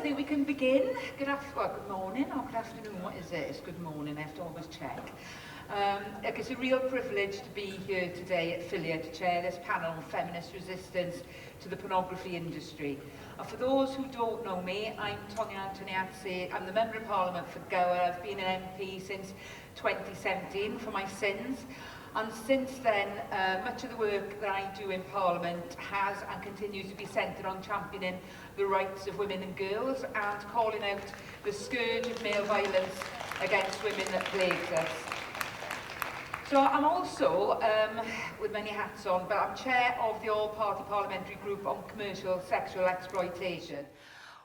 think we can begin. Good morning or good afternoon, what is it? It's good morning, I have to always check. It's a real privilege to be here today at FiLiA to chair this panel on feminist resistance to the pornography industry. And for those who don't know me, I'm Tonia Antonazzi. I'm the Member of Parliament for Gower. I've been an MP since 2017 for my sins. And since then, much of the work that I do in Parliament has and continues to be centred on championing the rights of women and girls and calling out the scourge of male violence against women that plagues us. So I'm also, with many hats on, but I'm chair of the all-party parliamentary group on commercial sexual exploitation,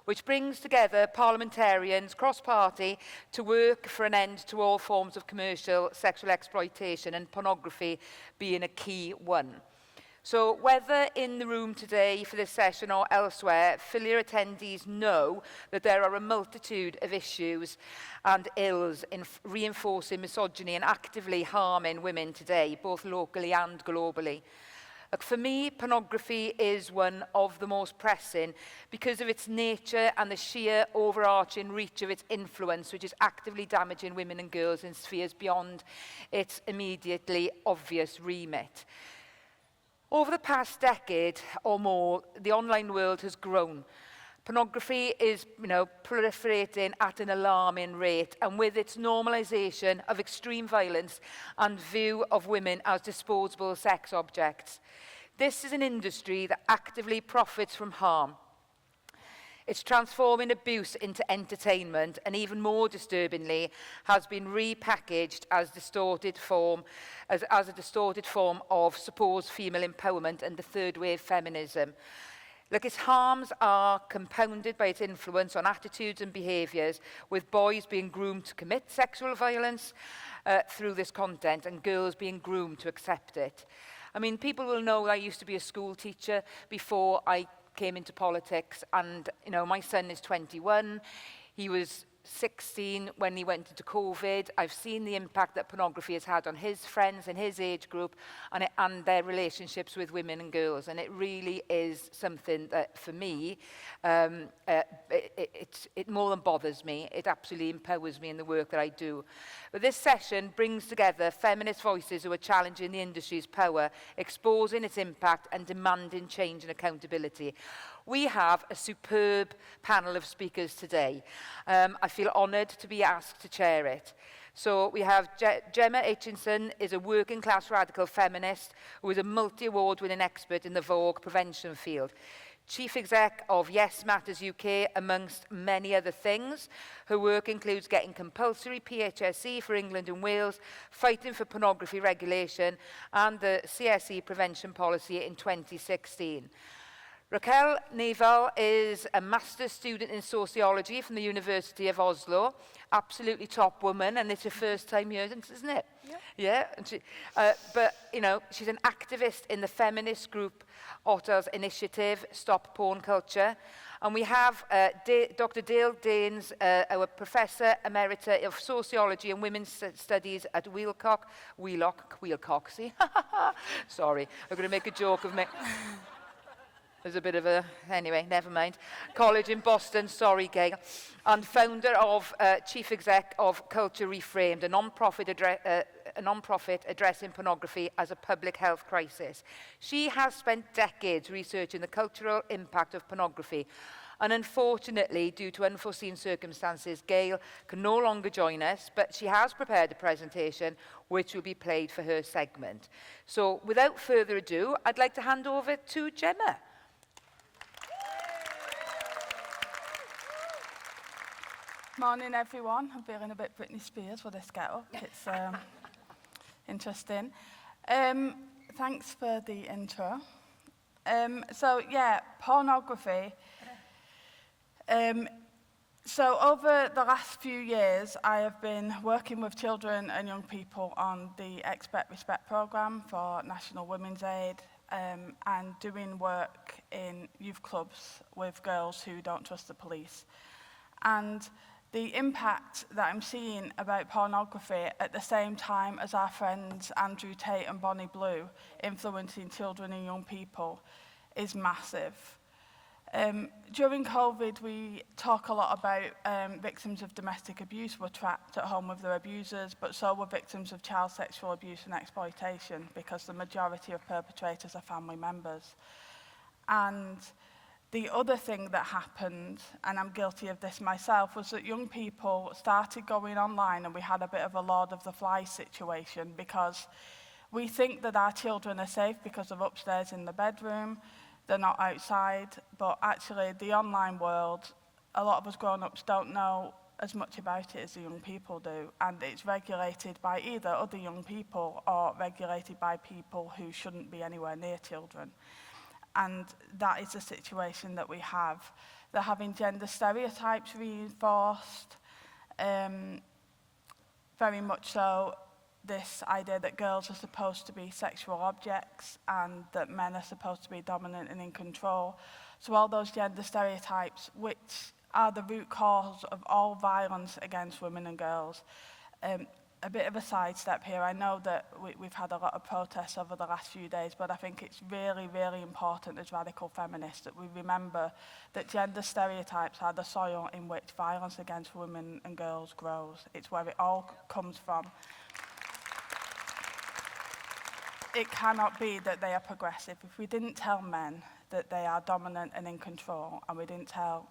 which brings together parliamentarians cross-party to work for an end to all forms of commercial sexual exploitation, and pornography being a key one. So whether in the room today for this session or elsewhere, FiLiA attendees know that there are a multitude of issues and ills in reinforcing misogyny and actively harming women today, both locally and globally. For me, pornography is one of the most pressing because of its nature and the sheer overarching reach of its influence, which is actively damaging women and girls in spheres beyond its immediately obvious remit. Over the past decade or more, the online world has grown. Pornography is, proliferating at an alarming rate, and with its normalisation of extreme violence and view of women as disposable sex objects. This is an industry that actively profits from harm. It's transforming abuse into entertainment, and even more disturbingly, has been repackaged as a distorted form of supposed female empowerment and the third wave feminism. Look, its harms are compounded by its influence on attitudes and behaviours, with boys being groomed to commit sexual violence through this content and girls being groomed to accept it. I mean, people will know I used to be a school teacher before I came into politics, and my son is 21. He was 16 when he went into COVID. I've seen the impact that pornography has had on his friends in his age group and their relationships with women and girls, and it really is something that for me it more than bothers me. It absolutely empowers me in the work that I do. But this session brings together feminist voices who are challenging the industry's power, exposing its impact and demanding change and accountability. We have a superb panel of speakers today. I feel honoured to be asked to chair it. So we have Gemma Aitchison, is a working class radical feminist who is a multi-award winning expert in the Vogue prevention field. Chief Exec of Yes Matters UK, amongst many other things. Her work includes getting compulsory PHSE for England and Wales, fighting for pornography regulation, and the CSE prevention policy in 2016. Rakel Nævdal is a master's student in sociology from the University of Oslo. Absolutely top woman, and it's her first time here, isn't it? Yeah. And she, but, she's an activist in the feminist group Otto's initiative, Stop Porn Culture. And we have Dr. Gail Dines, our Professor Emerita of Sociology and Women's Studies at Wheelcock, see? Sorry, I'm going to make a joke of me. There's a bit of a, anyway, never mind. College in Boston, sorry, Gail. And founder of, chief exec of Culture Reframed, a non-profit addressing pornography as a public health crisis. She has spent decades researching the cultural impact of pornography. And unfortunately, due to unforeseen circumstances, Gail can no longer join us, but she has prepared a presentation which will be played for her segment. So without further ado, I'd like to hand over to Gemma. Morning, everyone. I'm feeling a bit Britney Spears with this get up. It's interesting. Thanks for the intro. Pornography. So over the last few years, I have been working with children and young people on the Expect Respect programme for National Women's Aid, and doing work in youth clubs with girls who don't trust the police. And the impact that I'm seeing about pornography at the same time as our friends Andrew Tate and Bonnie Blue influencing children and young people is massive. During COVID, we talk a lot about victims of domestic abuse were trapped at home with their abusers, but so were victims of child sexual abuse and exploitation, because the majority of perpetrators are family members. And the other thing that happened, and I'm guilty of this myself, was that young people started going online, and we had a bit of a Lord of the Flies situation, because we think that our children are safe because they're upstairs in the bedroom, they're not outside, but actually the online world, a lot of us grown-ups don't know as much about it as the young people do, and it's regulated by either other young people or regulated by people who shouldn't be anywhere near children. And that is the situation that we have. They're having gender stereotypes reinforced, very much so. This idea that girls are supposed to be sexual objects and that men are supposed to be dominant and in control. So all those gender stereotypes, which are the root cause of all violence against women and girls. A bit of a sidestep here. I know that we've had a lot of protests over the last few days, but I think it's really, really important as radical feminists that we remember that gender stereotypes are the soil in which violence against women and girls grows. It's where it all comes from. It cannot be that they are progressive. If we didn't tell men that they are dominant and in control, and we didn't tell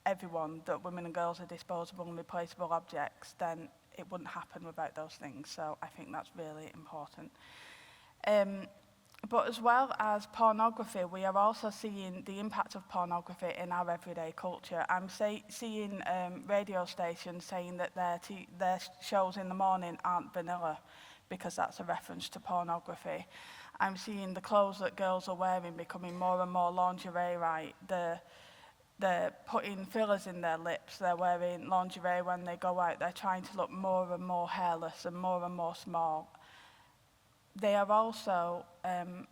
everyone that women and girls are disposable and replaceable objects, then it wouldn't happen without those things. So I think that's really important. But as well as pornography, we are also seeing the impact of pornography in our everyday culture. I'm seeing radio stations saying that their shows in the morning aren't vanilla, because that's a reference to pornography. I'm seeing the clothes that girls are wearing becoming more and more lingerie-like. They're putting fillers in their lips, they're wearing lingerie when they go out, they're trying to look more and more hairless and more small. They are also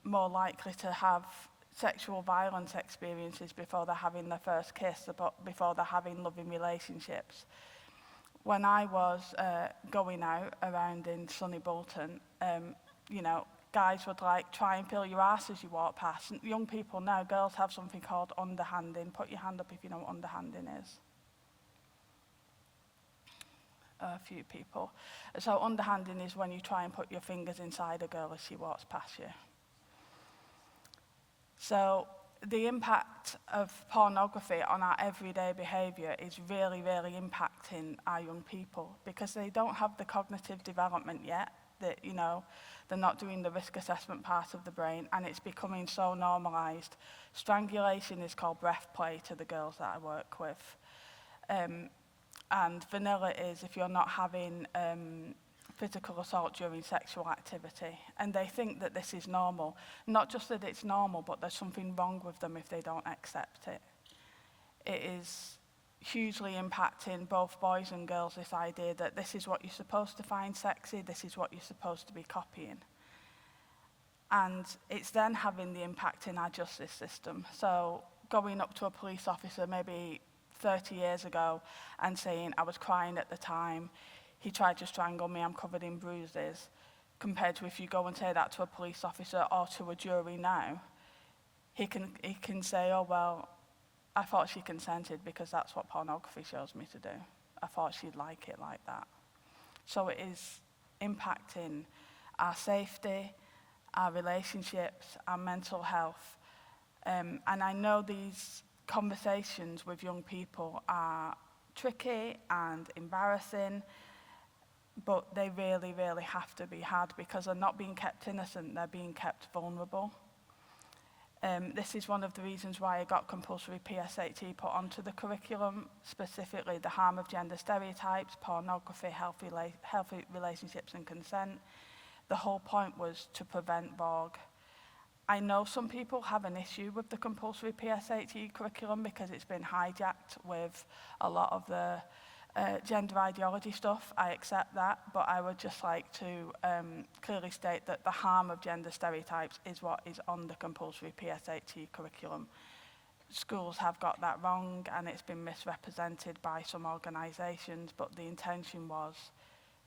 more likely to have sexual violence experiences before they're having their first kiss, before they're having loving relationships. When I was going out around in sunny Bolton, you know, guys would like try and feel your ass as you walk past. And young people now, girls have something called underhanding. Put your hand up if you know what underhanding is. A few people. So underhanding is when you try and put your fingers inside a girl as she walks past you. So the impact of pornography on our everyday behaviour is really, really impacting our young people, because they don't have the cognitive development yet. That, you know, they're not doing the risk assessment part of the brain, and it's becoming so normalised. Strangulation is called breath play to the girls that I work with. And vanilla is if you're not having physical assault during sexual activity. And they think that this is normal. Not just that it's normal, but there's something wrong with them if they don't accept it. It is hugely impacting both boys and girls, this idea that this is what you're supposed to find sexy, this is what you're supposed to be copying. And it's then having the impact in our justice system. So going up to a police officer maybe 30 years ago and saying, I was crying at the time, he tried to strangle me, I'm covered in bruises, compared to if you go and say that to a police officer or to a jury now, he can say, oh, well, I thought she consented because that's what pornography shows me to do. I thought she'd like it like that. So it is impacting our safety, our relationships, our mental health. And I know these conversations with young people are tricky and embarrassing, but they really, really have to be had, because they're not being kept innocent, they're being kept vulnerable. This is one of the reasons why I got compulsory PSHE put onto the curriculum, specifically the harm of gender stereotypes, pornography, healthy relationships and consent. The whole point was to prevent VOG. I know some people have an issue with the compulsory PSHE curriculum because it's been hijacked with a lot of the gender ideology stuff. I accept that, but I would just like to clearly state that the harm of gender stereotypes is what is on the compulsory PSHE curriculum. Schools have got that wrong, and it's been misrepresented by some organisations, but the intention was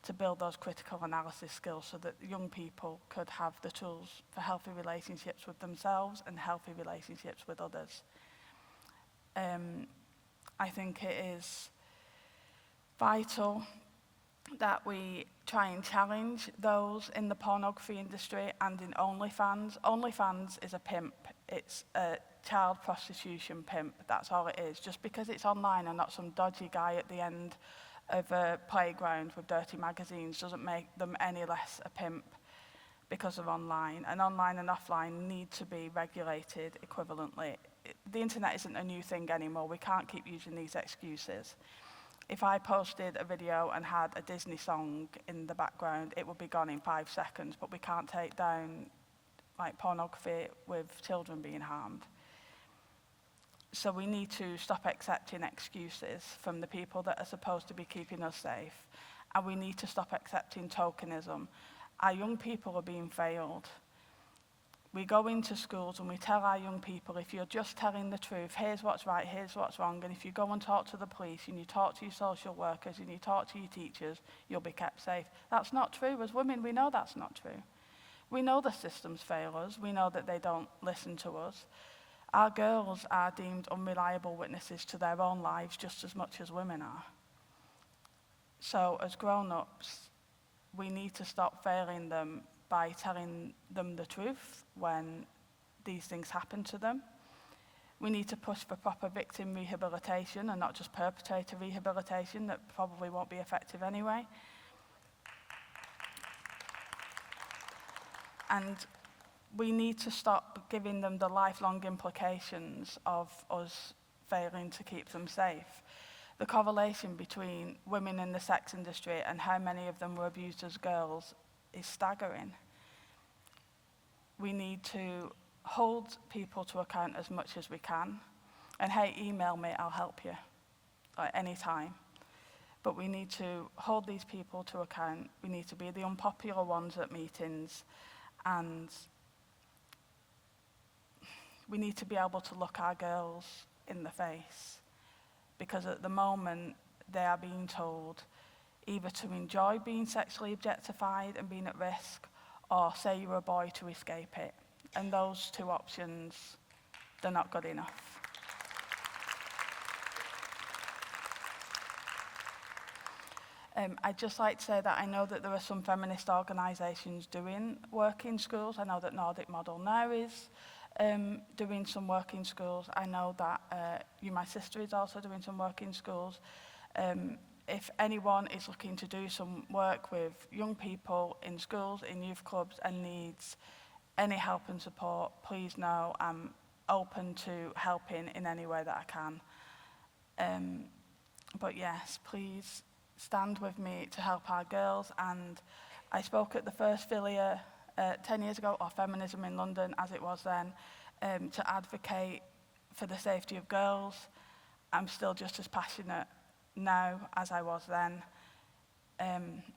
to build those critical analysis skills so that young people could have the tools for healthy relationships with themselves and healthy relationships with others. I think it is vital that we try and challenge those in the pornography industry and in OnlyFans. OnlyFans is a pimp. It's a child prostitution pimp. That's all it is. Just because it's online and not some dodgy guy at the end of a playground with dirty magazines doesn't make them any less a pimp because of online. And online and offline need to be regulated equivalently. The internet isn't a new thing anymore. We can't keep using these excuses. If I posted a video and had a Disney song in the background, it would be gone in 5 seconds, but we can't take down like pornography with children being harmed. So we need to stop accepting excuses from the people that are supposed to be keeping us safe, and we need to stop accepting tokenism. Our young people are being failed. We go into schools and we tell our young people, if you're just telling the truth, here's what's right, here's what's wrong, and if you go and talk to the police and you talk to your social workers and you talk to your teachers, you'll be kept safe. That's not true. As women, we know that's not true. We know the systems fail us. We know that they don't listen to us. Our girls are deemed unreliable witnesses to their own lives just as much as women are. So as grown-ups, we need to stop failing them by telling them the truth when these things happen to them. We need to push for proper victim rehabilitation and not just perpetrator rehabilitation that probably won't be effective anyway. And we need to stop giving them the lifelong implications of us failing to keep them safe. The correlation between women in the sex industry and how many of them were abused as girls is staggering. We need to hold people to account as much as we can. And hey, email me, I'll help you at any time. But we need to hold these people to account. We need to be the unpopular ones at meetings, and we need to be able to look our girls in the face, because at the moment they are being told either to enjoy being sexually objectified and being at risk, or say you're a boy to escape it. And those two options, they're not good enough. I'd just like to say that I know that there are some feminist organisations doing work in schools. I know that Nordic Model Now is doing some work in schools. I know that You My Sister is also doing some work in schools. If anyone is looking to do some work with young people in schools, in youth clubs, and needs any help and support, please know I'm open to helping in any way that I can. But yes, please stand with me to help our girls. And I spoke at the first FiLiA 10 years ago, or Feminism in London as it was then, to advocate for the safety of girls. I'm still just as passionate now as I was then.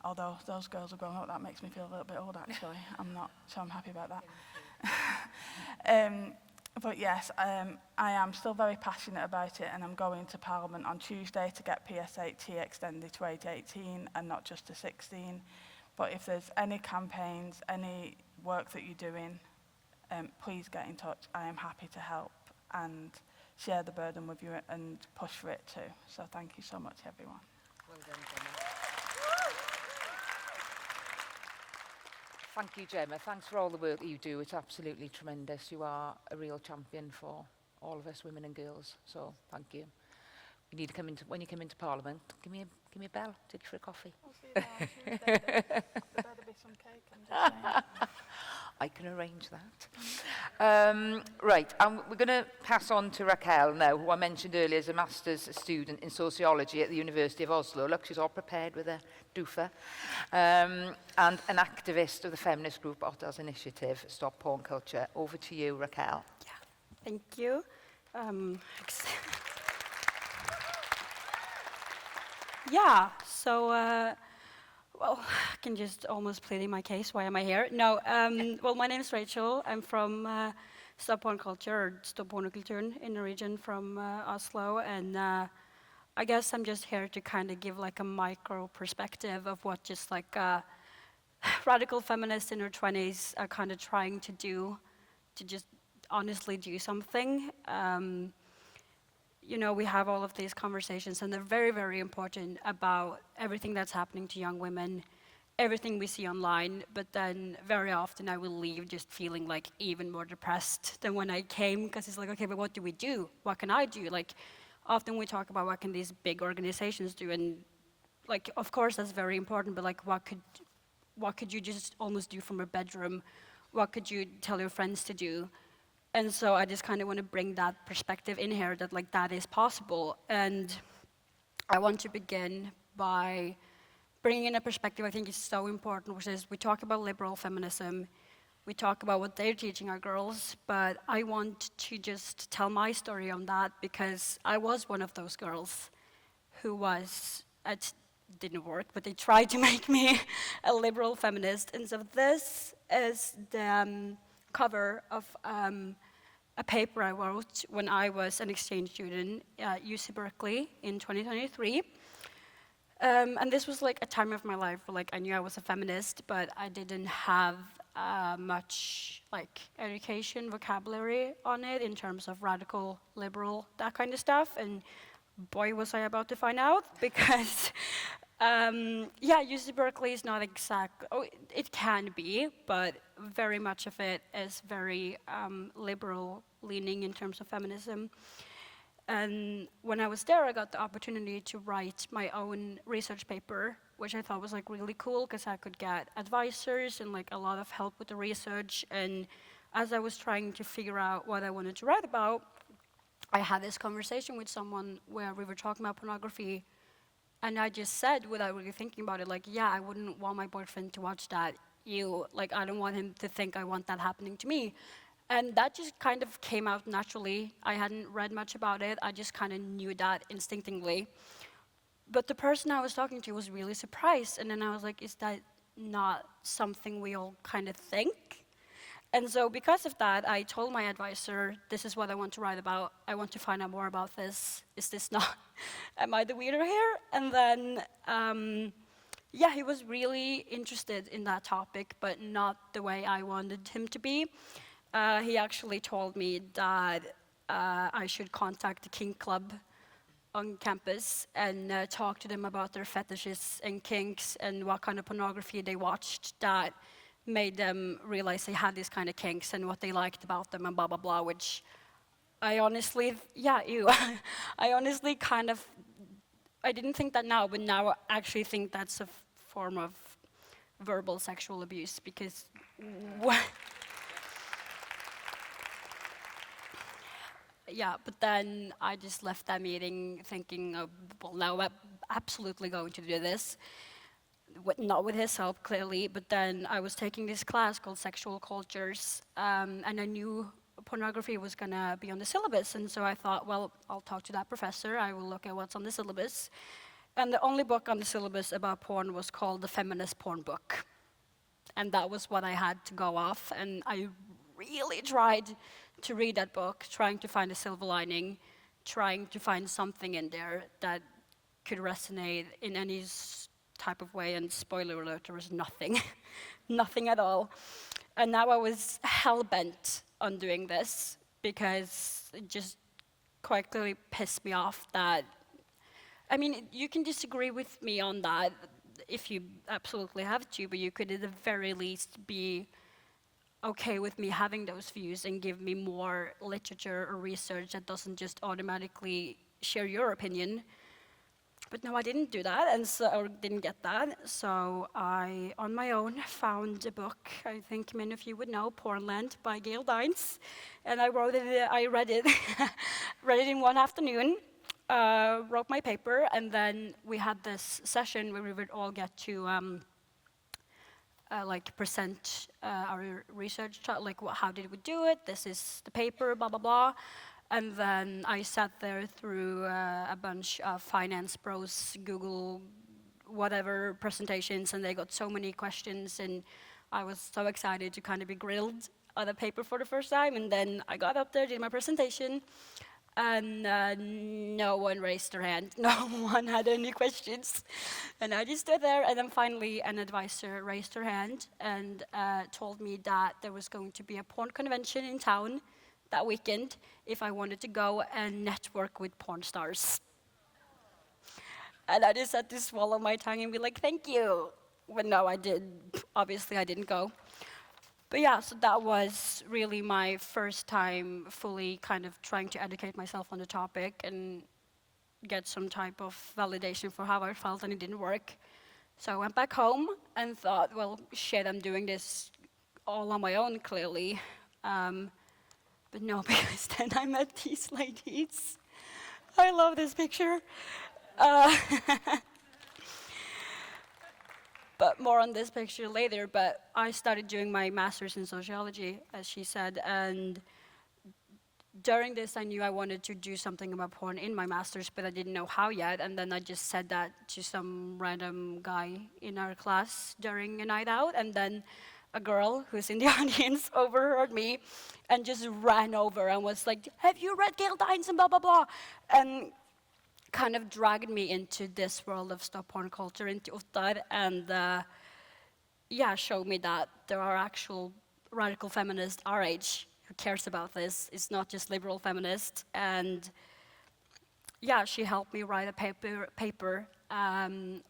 Although those girls are growing up, that makes me feel a little bit old actually. I'm not, so I'm happy about that. But yes, I am still very passionate about it, and I'm going to Parliament on Tuesday to get PS8T extended to age 18 and not just to 16. But if there's any campaigns, any work that you're doing, please get in touch. I am happy to help and share the burden with you and push for it too. So thank you so much, everyone. Well done, Gemma. Thank you, Gemma. Thanks for all the work that you do. It's absolutely tremendous. You are a real champion for all of us women and girls. So thank you. You need to come into, when you come into Parliament, give me a bell, take you for a coffee. I'll see you there on Tuesday. There better be some cake, I'm just saying. I can arrange that. Right, we're going to pass on to Rakel now, who I mentioned earlier is a master's student in sociology at the University of Oslo. Look, she's all prepared with a doofer. And an activist of the feminist group Otta's initiative, Stop Porn Culture. Over to you, Rakel. Yeah, thank you. Yeah, so, well, I can just almost plead my case. Why am I here? No, well, my name is Rakel. I'm from Stop Porn Culture, or Stop Pornokulturen in the region from Oslo. And I guess I'm just here to kind of give like a micro perspective of what just like radical feminists in their 20s are kind of trying to do, to just honestly do something. you know, we have all of these conversations, and they're very, very important about everything that's happening to young women, everything we see online, but then very often I will leave just feeling like even more depressed than when I came, because it's like, okay, but what do we do? What can I do? Like, often we talk about what can these big organizations do, and like, of course that's very important, but like, what could you just almost do from a bedroom? What could you tell your friends to do? And so I just kind of want to bring that perspective in here, that like that is possible. And I want to begin by bringing in a perspective I think is so important, which is we talk about liberal feminism, we talk about what they're teaching our girls, but I want to just tell my story on that, because I was one of those girls who was, it didn't work, but they tried to make me a liberal feminist. And so this is the cover of a paper I wrote when I was an exchange student at UC Berkeley in 2023. And this was like a time of my life where like I knew I was a feminist, but I didn't have much like education, vocabulary on it in terms of radical, liberal, that kind of stuff. And boy, was I about to find out, because yeah, UC Berkeley is not exact, oh, it can be, but very much of it is very liberal leaning in terms of feminism. And when I was there, I got the opportunity to write my own research paper, which I thought was like really cool, because I could get advisors and like a lot of help with the research. And as I was trying to figure out what I wanted to write about, I had this conversation with someone where we were talking about pornography, and I just said, without really thinking about it, like, yeah, I wouldn't want my boyfriend to watch that. Like, I don't want him to think I want that happening to me. And that just kind of came out naturally. I hadn't read much about it. I just kind of knew that instinctively. But the person I was talking to was really surprised. And then I was like, is that not something we all kind of think? And so because of that, I told my advisor, this is what I want to write about. I want to find out more about this. Is this not, am I the weirdo here? And then, yeah, he was really interested in that topic, but not the way I wanted him to be. He actually told me that I should contact the kink club on campus and talk to them about their fetishes and kinks and what kind of pornography they watched that made them realize they had these kind of kinks and what they liked about them and blah, blah, blah, which I honestly, yeah, ew. I honestly kind of, I didn't think that now, but now I actually think that's a form of verbal sexual abuse, because yeah, but then I just left that meeting thinking, well, now I'm absolutely going to do this. Not with his help, clearly, but then I was taking this class called Sexual Cultures, and I knew pornography was going to be on the syllabus, and so I thought, well, I'll talk to that professor, I will look at what's on the syllabus. And the only book on the syllabus about porn was called the Feminist Porn Book. And that was what I had to go off, and I really tried to read that book, trying to find a silver lining, trying to find something in there that could resonate in any type of way, and spoiler alert, there was nothing, nothing at all. And now I was hell-bent on doing this, because it just quite clearly pissed me off that, I mean, you can disagree with me on that if you absolutely have to, but you could at the very least be okay with me having those views and give me more literature or research that doesn't just automatically share your opinion. But no, I didn't do that, and so, or didn't get that. So I, on my own, found a book I think many of you would know, Pornland by Gail Dines, and I read it, read it in one afternoon, wrote my paper, and then we had this session where we would all get to like present our research, like how did we do it? This is the paper, blah blah blah. And then I sat there through a bunch of finance bros, Google, whatever presentations, and they got so many questions, and I was so excited to kind of be grilled on a paper for the first time. And then I got up there, did my presentation, and no one raised their hand. No one had any questions. And I just stood there, and then finally an advisor raised her hand and told me that there was going to be a porn convention in town that weekend if I wanted to go and network with porn stars. And I just had to swallow my tongue and be like, thank you. But no, obviously I didn't go. But yeah, so that was really my first time fully kind of trying to educate myself on the topic and get some type of validation for how I felt, and it didn't work. So I went back home and thought, well, shit, I'm doing this all on my own, clearly. But no, because then I met these ladies. I love this picture. But more on this picture later, but I started doing my master's in sociology, as she said, and during this I knew I wanted to do something about porn in my master's, but I didn't know how yet, and then I just said that to some random guy in our class during a night out, and then a girl who's in the audience overheard me and just ran over and was like, have you read Gail Dines and blah, blah, blah, and kind of dragged me into this world of stop porn culture, into Ottar, and showed me that there are actual radical feminists our age who cares about this. It's not just liberal feminists. And yeah, she helped me write a paper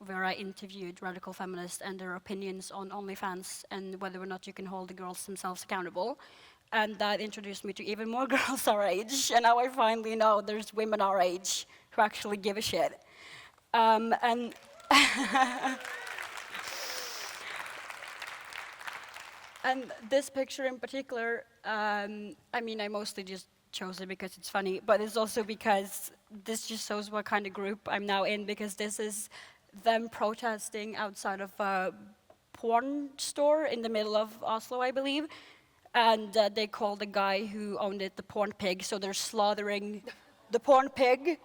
where I interviewed radical feminists and their opinions on OnlyFans and whether or not you can hold the girls themselves accountable. And that introduced me to even more girls our age. And now I finally know there's women our age who actually give a shit. And and this picture in particular, I mean, I mostly just chose it because it's funny, but it's also because this just shows what kind of group I'm now in, because this is them protesting outside of a porn store in the middle of Oslo, I believe. And they call the guy who owned it the porn pig, so they're slaughtering the porn pig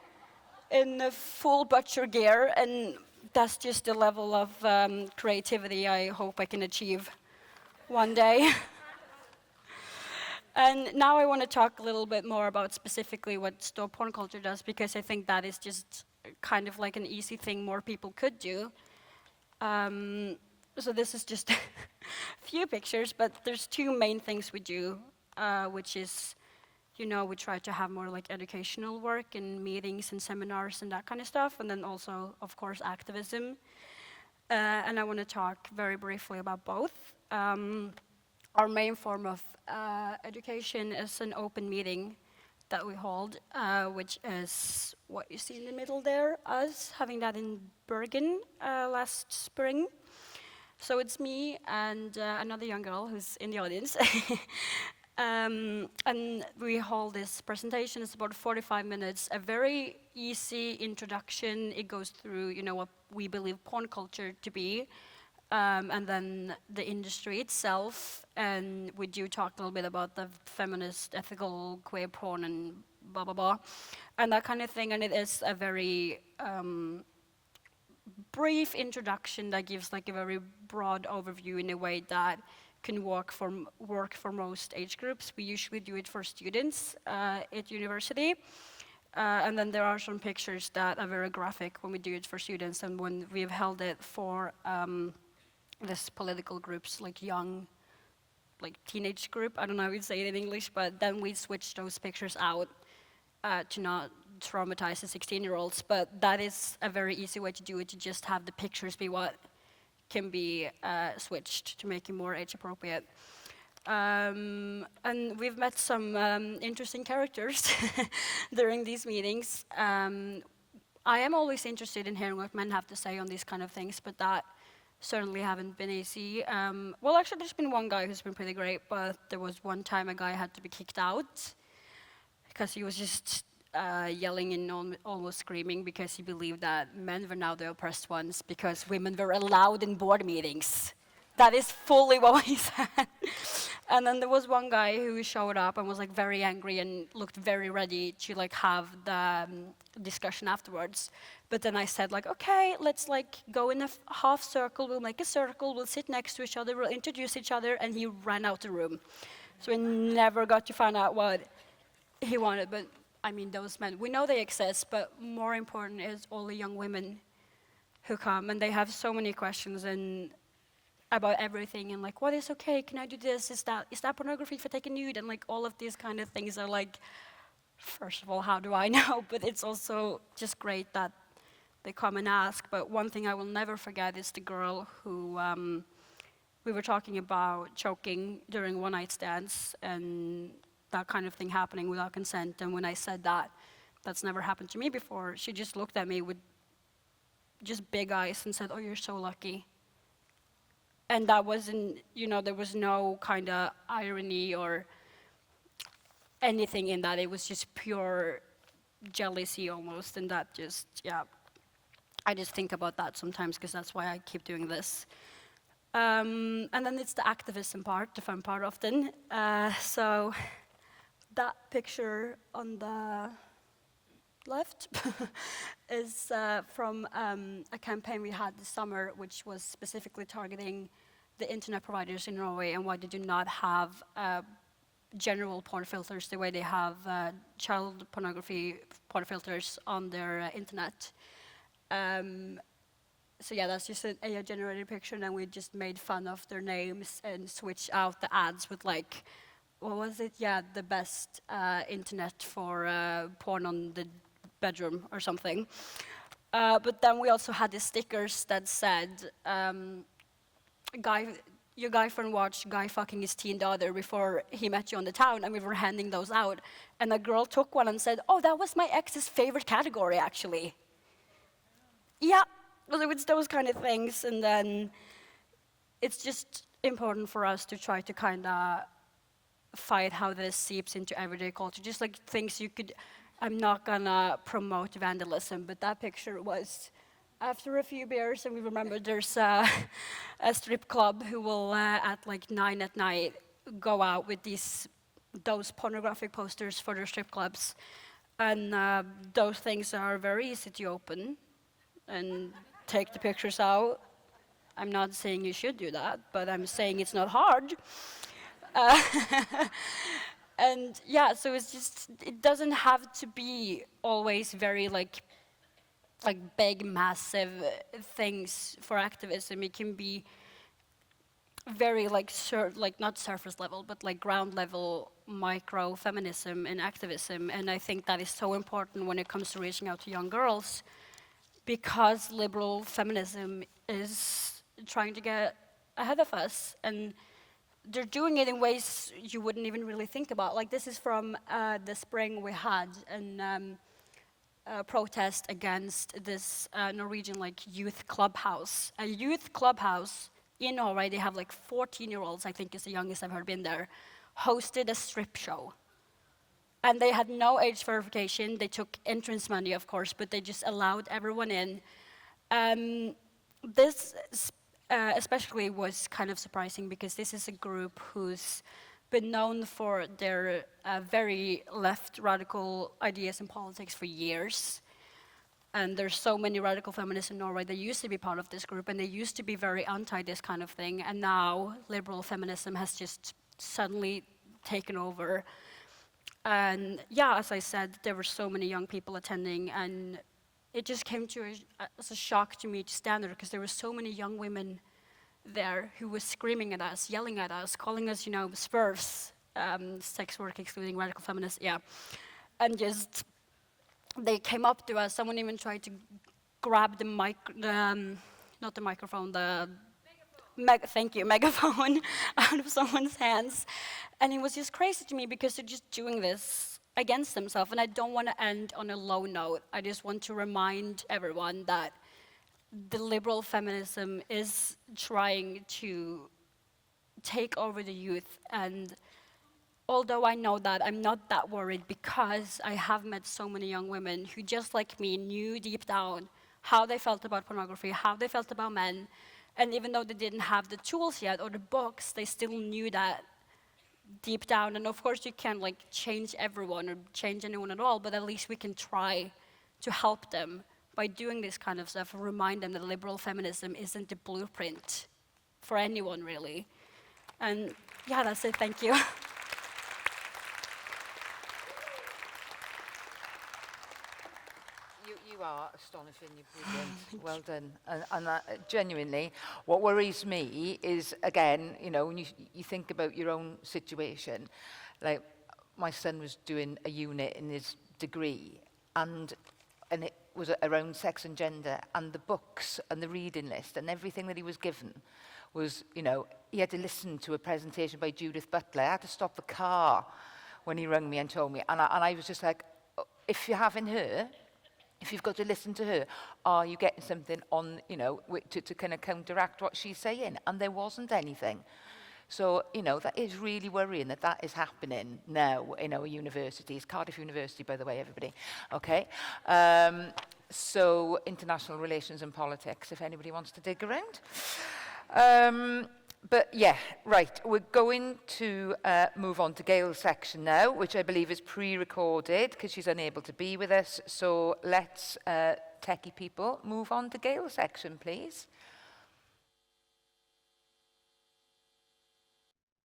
in full butcher gear, and that's just the level of creativity I hope I can achieve one day. And now I want to talk a little bit more about specifically what stop porn culture does, because I think that is just kind of like an easy thing more people could do. So this is just a few pictures, but there's two main things we do, which is, you know, we try to have more like educational work and meetings and seminars and that kind of stuff, and then also, of course, activism. And I want to talk very briefly about both. Our main form of education is an open meeting that we hold, which is what you see in the middle there, us having that in Bergen last spring. So it's me and another young girl who's in the audience. And we hold this presentation. It's about 45 minutes, a very easy introduction. It goes through, you know, what we believe porn culture to be, and then the industry itself. And we do talk a little bit about the feminist, ethical, queer porn and blah, blah, blah, and that kind of thing. And it is a very brief introduction that gives like a very broad overview in a way that can work for most age groups. We usually do it for students at university. And then there are some pictures that are very graphic when we do it for students, and when we've held it for this political groups, like young, like teenage group, I don't know how you'd say it in English, but then we switch those pictures out to not traumatize the 16-year-olds, but that is a very easy way to do it, to just have the pictures be what can be switched to make it more age appropriate. And we've met some interesting characters during these meetings. I am always interested in hearing what men have to say on these kind of things, but that certainly haven't been easy. Well, actually, there's been one guy who's been pretty great, but there was one time a guy had to be kicked out because he was just yelling and almost screaming because he believed that men were now the oppressed ones because women were allowed in board meetings. That is fully what he said. And then there was one guy who showed up and was like very angry and looked very ready to like have the discussion afterwards. But then I said like, okay, let's like go in a half circle, we'll make a circle, we'll sit next to each other, we'll introduce each other, and he ran out the room. So we never got to find out what he wanted, but I mean, those men, we know they exist, but more important is all the young women who come, and they have so many questions, and about everything and like, what is okay? Can I do this? Is that pornography if I take a nude? And like all of these kind of things are like, first of all, how do I know? But it's also just great that they come and ask. But one thing I will never forget is the girl who we were talking about choking during one night stands and that kind of thing happening without consent. And when I said that, that's never happened to me before, she just looked at me with just big eyes and said, "Oh, you're so lucky." And that wasn't, there was no kind of irony or anything in that. It was just pure jealousy almost. And that just, I just think about that sometimes because that's why I keep doing this. And then it's the activism part, the fun part often. So that picture on the left is from a campaign we had this summer, which was specifically targeting the internet providers in Norway and why they do not have general porn filters the way they have child pornography porn filters on their internet. So yeah, that's just an AI-generated picture, and then we just made fun of their names and switched out the ads with like, what was it? Yeah, the best internet for porn on the bedroom or something. But then we also had the stickers that said, your guy friend watched guy fucking his teen daughter before he met you on the town, and we were handing those out. And a girl took one and said, "Oh, that was my ex's favorite category, actually." Yeah, well, it's those kind of things, and then it's just important for us to try to kind of fight how this seeps into everyday culture. Just like things you could, I'm not gonna promote vandalism, but that picture was after a few beers, and we remember there's a strip club who will, at like 9 at night, go out with those pornographic posters for their strip clubs. And those things are very easy to open and take the pictures out. I'm not saying you should do that, but I'm saying it's not hard. And yeah, so it's just, it doesn't have to be always very like big, massive things for activism. It can be very like not surface level, but like ground level micro feminism and activism. And I think that is so important when it comes to reaching out to young girls, because liberal feminism is trying to get ahead of us, and they're doing it in ways you wouldn't even really think about. Like this is from the spring we had a protest against this Norwegian like youth clubhouse. A youth clubhouse in Norway, they have like 14-year-olds, I think is the youngest I've heard been there, hosted a strip show. And they had no age verification. They took entrance money, of course, but they just allowed everyone in. This especially was kind of surprising because this is a group who's been known for their very left radical ideas in politics for years. And there's so many radical feminists in Norway that used to be part of this group, and they used to be very anti this kind of thing. And now liberal feminism has just suddenly taken over. And yeah, as I said, there were so many young people attending, and it just came as a shock to me to stand there, because there were so many young women there who were screaming at us, yelling at us, calling us, spurs, sex work excluding radical feminists, yeah. And just, they came up to us, someone even tried to grab the not the microphone, the megaphone out of someone's hands. And it was just crazy to me because they're just doing this against themselves. And I don't want to end on a low note. I just want to remind everyone that the liberal feminism is trying to take over the youth. And although I know that, I'm not that worried, because I have met so many young women who, just like me, knew deep down how they felt about pornography, how they felt about men. And even though they didn't have the tools yet or the books, they still knew that deep down. And of course, you can't change everyone or change anyone at all, but at least we can try to help them by doing this kind of stuff and remind them that liberal feminism isn't the blueprint for anyone, really. And yeah, that's it. Thank you. You are astonishing, you're brilliant. Well done. And that, genuinely, what worries me is, again, you know, when you think about your own situation, like my son was doing a unit in his degree, and it was around sex and gender, and the books and the reading list and everything that he was given was, you know, he had to listen to a presentation by Judith Butler. I had to stop the car when he rang me and told me, and I was just like, if you're having her, if you've got to listen to her, are you getting something on, you know, to kind of counteract what she's saying? And there wasn't anything. So, you know, that is really worrying that is happening now in our universities. Cardiff University, by the way, everybody. Okay. So, international relations and politics, if anybody wants to dig around. But yeah, right, we're going to move on to Gail's section now, which I believe is pre-recorded because she's unable to be with us. So let's, techie people, move on to Gail's section, please.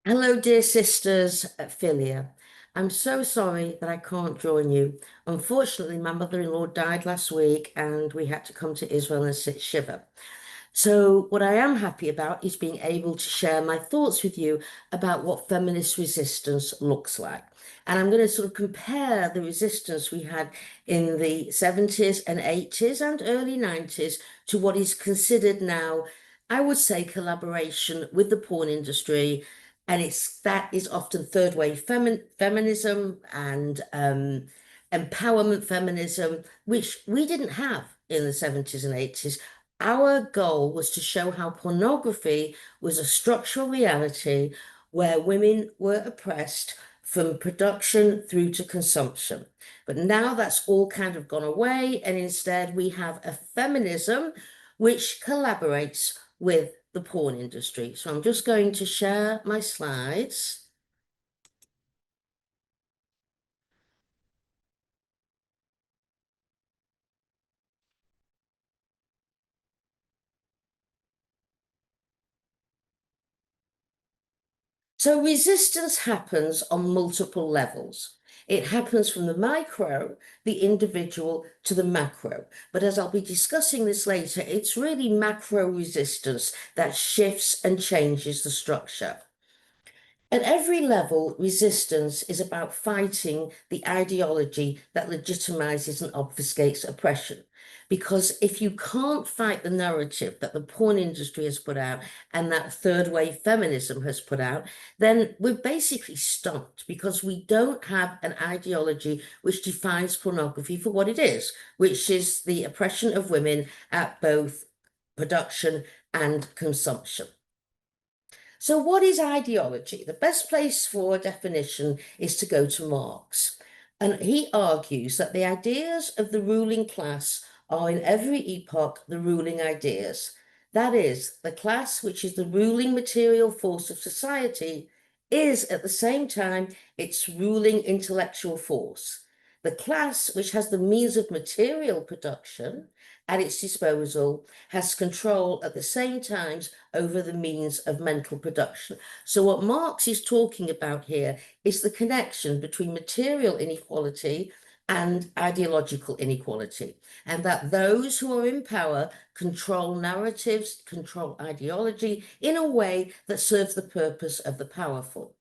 Hello, dear sisters at FiLiA. I'm so sorry that I can't join you. Unfortunately, my mother-in-law died last week and we had to come to Israel and sit Shiva. So what I am happy about is being able to share my thoughts with you about what feminist resistance looks like. And I'm going to sort of compare the resistance we had in the 70s and 80s and early 90s to what is considered now, I would say, collaboration with the porn industry. And that is often third wave feminism and empowerment feminism, which we didn't have in the 70s and 80s. Our goal was to show how pornography was a structural reality where women were oppressed from production through to consumption. But now that's all kind of gone away, and instead we have a feminism which collaborates with the porn industry. So I'm just going to share my slides. So resistance happens on multiple levels. It happens from the micro, the individual, to the macro. But as I'll be discussing this later, it's really macro resistance that shifts and changes the structure. At every level, resistance is about fighting the ideology that legitimizes and obfuscates oppression. Because if you can't fight the narrative that the porn industry has put out and that third wave feminism has put out, then we're basically stumped because we don't have an ideology which defines pornography for what it is, which is the oppression of women at both production and consumption. So what is ideology? The best place for a definition is to go to Marx. And he argues that the ideas of the ruling class are in every epoch the ruling ideas. That is, the class, which is the ruling material force of society, is at the same time its ruling intellectual force. The class, which has the means of material production at its disposal, has control at the same time over the means of mental production. So what Marx is talking about here is the connection between material inequality and ideological inequality, and that those who are in power control narratives, control ideology in a way that serves the purpose of the powerful.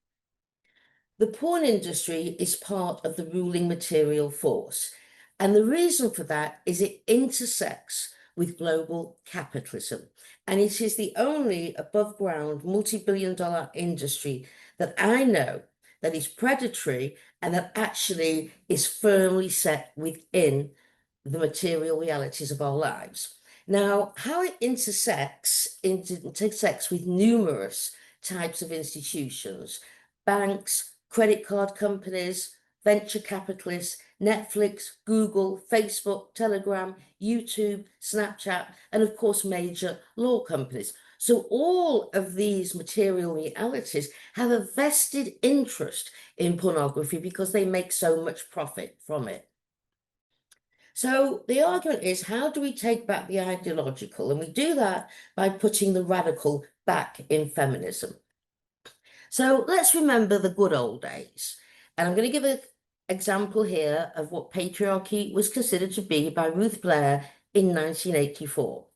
The porn industry is part of the ruling material force. And the reason for that is it intersects with global capitalism. And it is the only above ground multi-billion-dollar industry that I know that is predatory and that actually is firmly set within the material realities of our lives. Now, how it intersects with numerous types of institutions, banks, credit card companies, venture capitalists, Netflix, Google, Facebook, Telegram, YouTube, Snapchat, and of course, major law companies. So all of these material realities have a vested interest in pornography because they make so much profit from it. So the argument is, how do we take back the ideological? And we do that by putting the radical back in feminism. So let's remember the good old days. And I'm going to give an example here of what patriarchy was considered to be by Ruth Blair in 1984.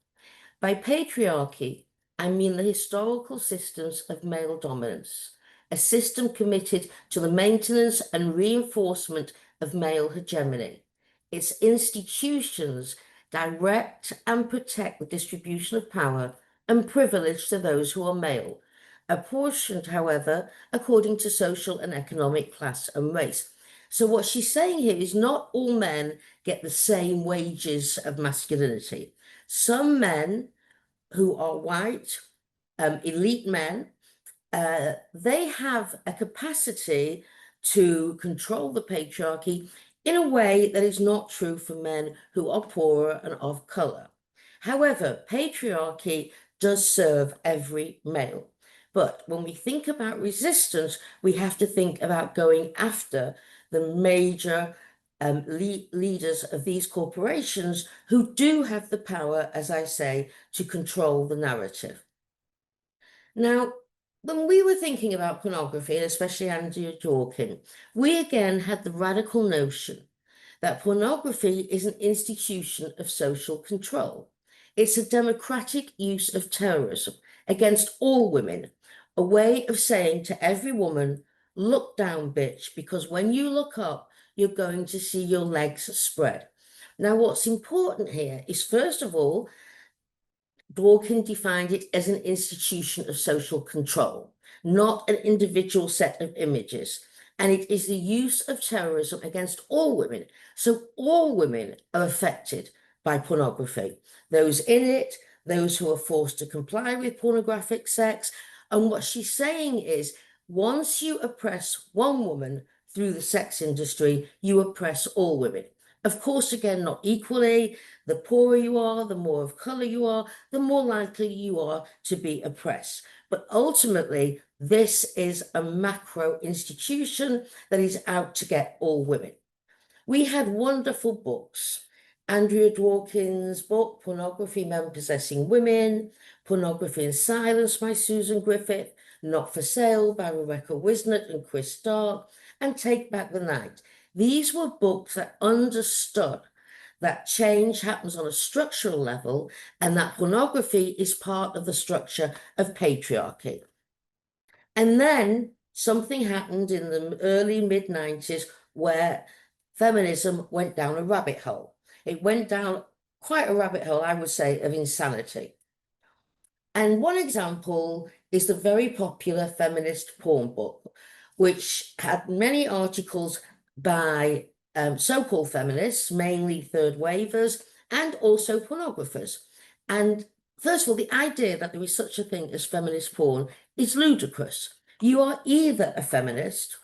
By patriarchy, I mean the historical systems of male dominance, a system committed to the maintenance and reinforcement of male hegemony. Its institutions direct and protect the distribution of power and privilege to those who are male, apportioned, however, according to social and economic class and race. So what she's saying here is not all men get the same wages of masculinity. Some men who are white, elite men, they have a capacity to control the patriarchy in a way that is not true for men who are poorer and of colour. However, patriarchy does serve every male. But when we think about resistance, we have to think about going after the major leaders of these corporations who do have the power, as I say, to control the narrative. Now, when we were thinking about pornography, and especially Andrea Dworkin, we again had the radical notion that pornography is an institution of social control. It's a democratic use of terrorism against all women, a way of saying to every woman, look down, bitch, because when you look up, you're going to see your legs spread. Now, what's important here is, first of all, Dworkin defined it as an institution of social control, not an individual set of images. And it is the use of terrorism against all women. So all women are affected by pornography. Those in it, those who are forced to comply with pornographic sex. And what she's saying is, once you oppress one woman through the sex industry, you oppress all women. Of course, again, not equally. The poorer you are, the more of colour you are, the more likely you are to be oppressed. But ultimately, this is a macro institution that is out to get all women. We had wonderful books. Andrea Dworkin's book, Pornography, Men Possessing Women, Pornography in Silence by Susan Griffith, Not for Sale by Rakel and Chris Stark, and Take Back the Night. These were books that understood that change happens on a structural level and that pornography is part of the structure of patriarchy. And then something happened in the early mid-90s where feminism went down a rabbit hole. It went down quite a rabbit hole, I would say, of insanity. And one example is the very popular feminist porn book, which had many articles by so-called feminists, mainly third wavers, and also pornographers. And first of all, the idea that there is such a thing as feminist porn is ludicrous. You are either a feminist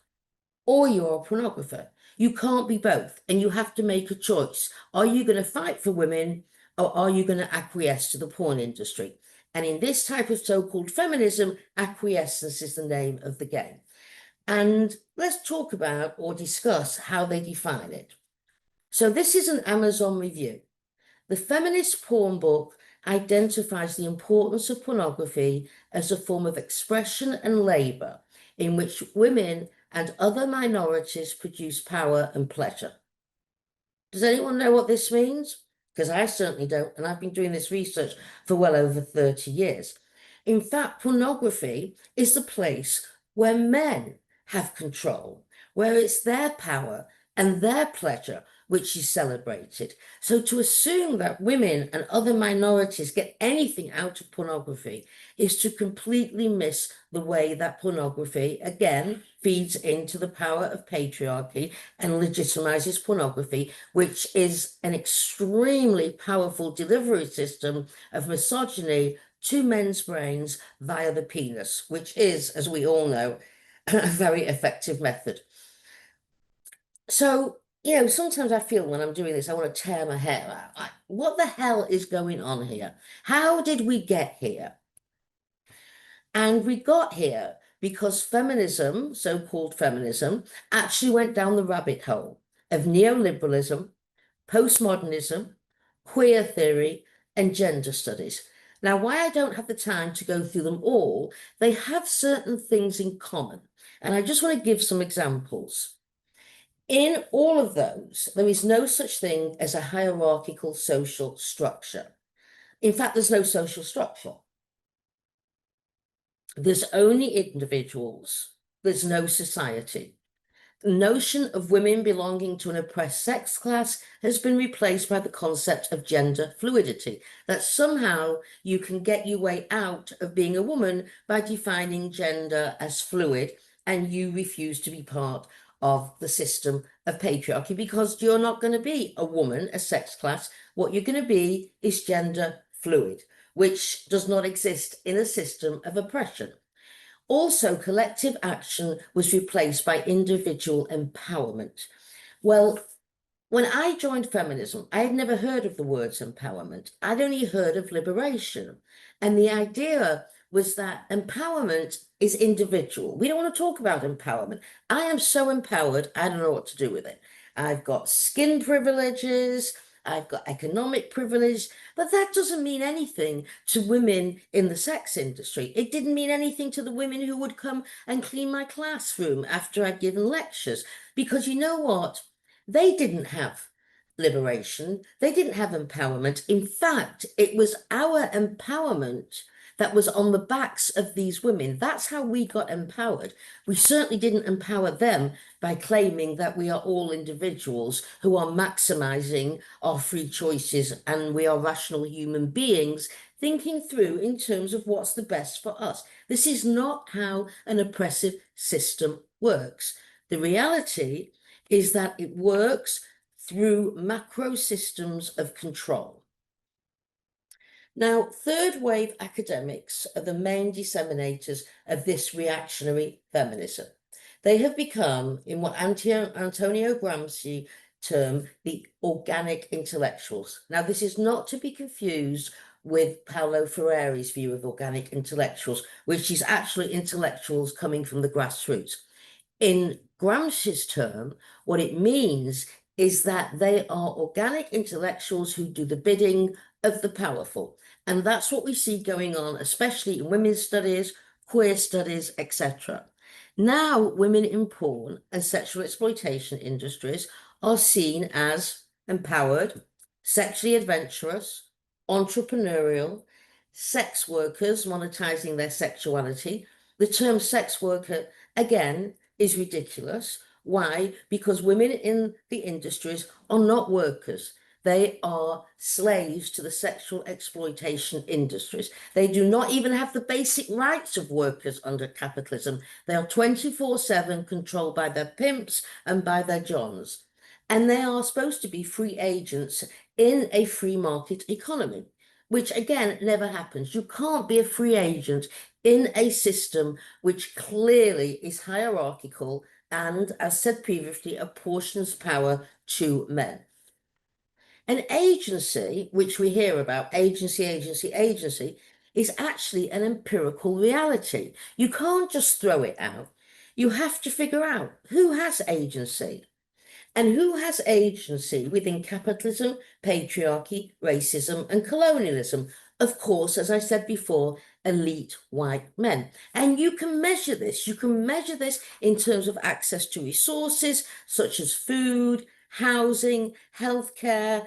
or you're a pornographer. You can't be both, and you have to make a choice. Are you going to fight for women, or are you going to acquiesce to the porn industry? And in this type of so-called feminism, acquiescence is the name of the game. And let's talk about or discuss how they define it. So this is an Amazon review. The feminist porn book identifies the importance of pornography as a form of expression and labor in which women and other minorities produce power and pleasure. Does anyone know what this means? Because I certainly don't, and I've been doing this research for well over 30 years. In fact, pornography is the place where men have control, where it's their power and their pleasure which is celebrated. So to assume that women and other minorities get anything out of pornography is to completely miss the way that pornography, again, feeds into the power of patriarchy and legitimizes pornography, which is an extremely powerful delivery system of misogyny to men's brains via the penis, which is, as we all know, a very effective method. So, you know, sometimes I feel when I'm doing this, I want to tear my hair out. Like, what the hell is going on here? How did we get here? And we got here because feminism, so-called feminism, actually went down the rabbit hole of neoliberalism, postmodernism, queer theory, and gender studies. Now, why I don't have the time to go through them all, they have certain things in common. And I just want to give some examples. In all of those, there is no such thing as a hierarchical social structure. In fact, there's no social structure. There's only individuals. There's no society. The notion of women belonging to an oppressed sex class has been replaced by the concept of gender fluidity, that somehow you can get your way out of being a woman by defining gender as fluid, and you refuse to be part of the system of patriarchy because you're not going to be a woman, a sex class. What you're going to be is gender fluid, which does not exist in a system of oppression. Also, collective action was replaced by individual empowerment. Well, when I joined feminism, I had never heard of the words empowerment. I'd only heard of liberation. And the idea was that empowerment is individual. We don't want to talk about empowerment. I am so empowered, I don't know what to do with it. I've got skin privileges, I've got economic privilege, but that doesn't mean anything to women in the sex industry. It didn't mean anything to the women who would come and clean my classroom after I'd given lectures, because you know what? They didn't have liberation. They didn't have empowerment. In fact, it was our empowerment that was on the backs of these women. That's how we got empowered. We certainly didn't empower them by claiming that we are all individuals who are maximizing our free choices and we are rational human beings thinking through in terms of what's the best for us. This is not how an oppressive system works. The reality is that it works through macro systems of control. Now, third wave academics are the main disseminators of this reactionary feminism. They have become, in what Antonio Gramsci termed the organic intellectuals. Now, this is not to be confused with Paulo Freire's view of organic intellectuals, which is actually intellectuals coming from the grassroots. In Gramsci's term, what it means is that they are organic intellectuals who do the bidding of the powerful. And that's what we see going on, especially in women's studies, queer studies, etc. Now, women in porn and sexual exploitation industries are seen as empowered, sexually adventurous, entrepreneurial, sex workers monetizing their sexuality. The term sex worker, again, is ridiculous. Why? Because women in the industries are not workers. They are slaves to the sexual exploitation industries. They do not even have the basic rights of workers under capitalism. They are 24/7 controlled by their pimps and by their johns. And they are supposed to be free agents in a free market economy, which again never happens. You can't be a free agent in a system which clearly is hierarchical and, as said previously, apportions power to men. An agency, which we hear about, agency, is actually an empirical reality. You can't just throw it out. You have to figure out who has agency. And who has agency within capitalism, patriarchy, racism, and colonialism? Of course, as I said before, elite white men. And you can measure this. You can measure this in terms of access to resources such as food, housing, healthcare,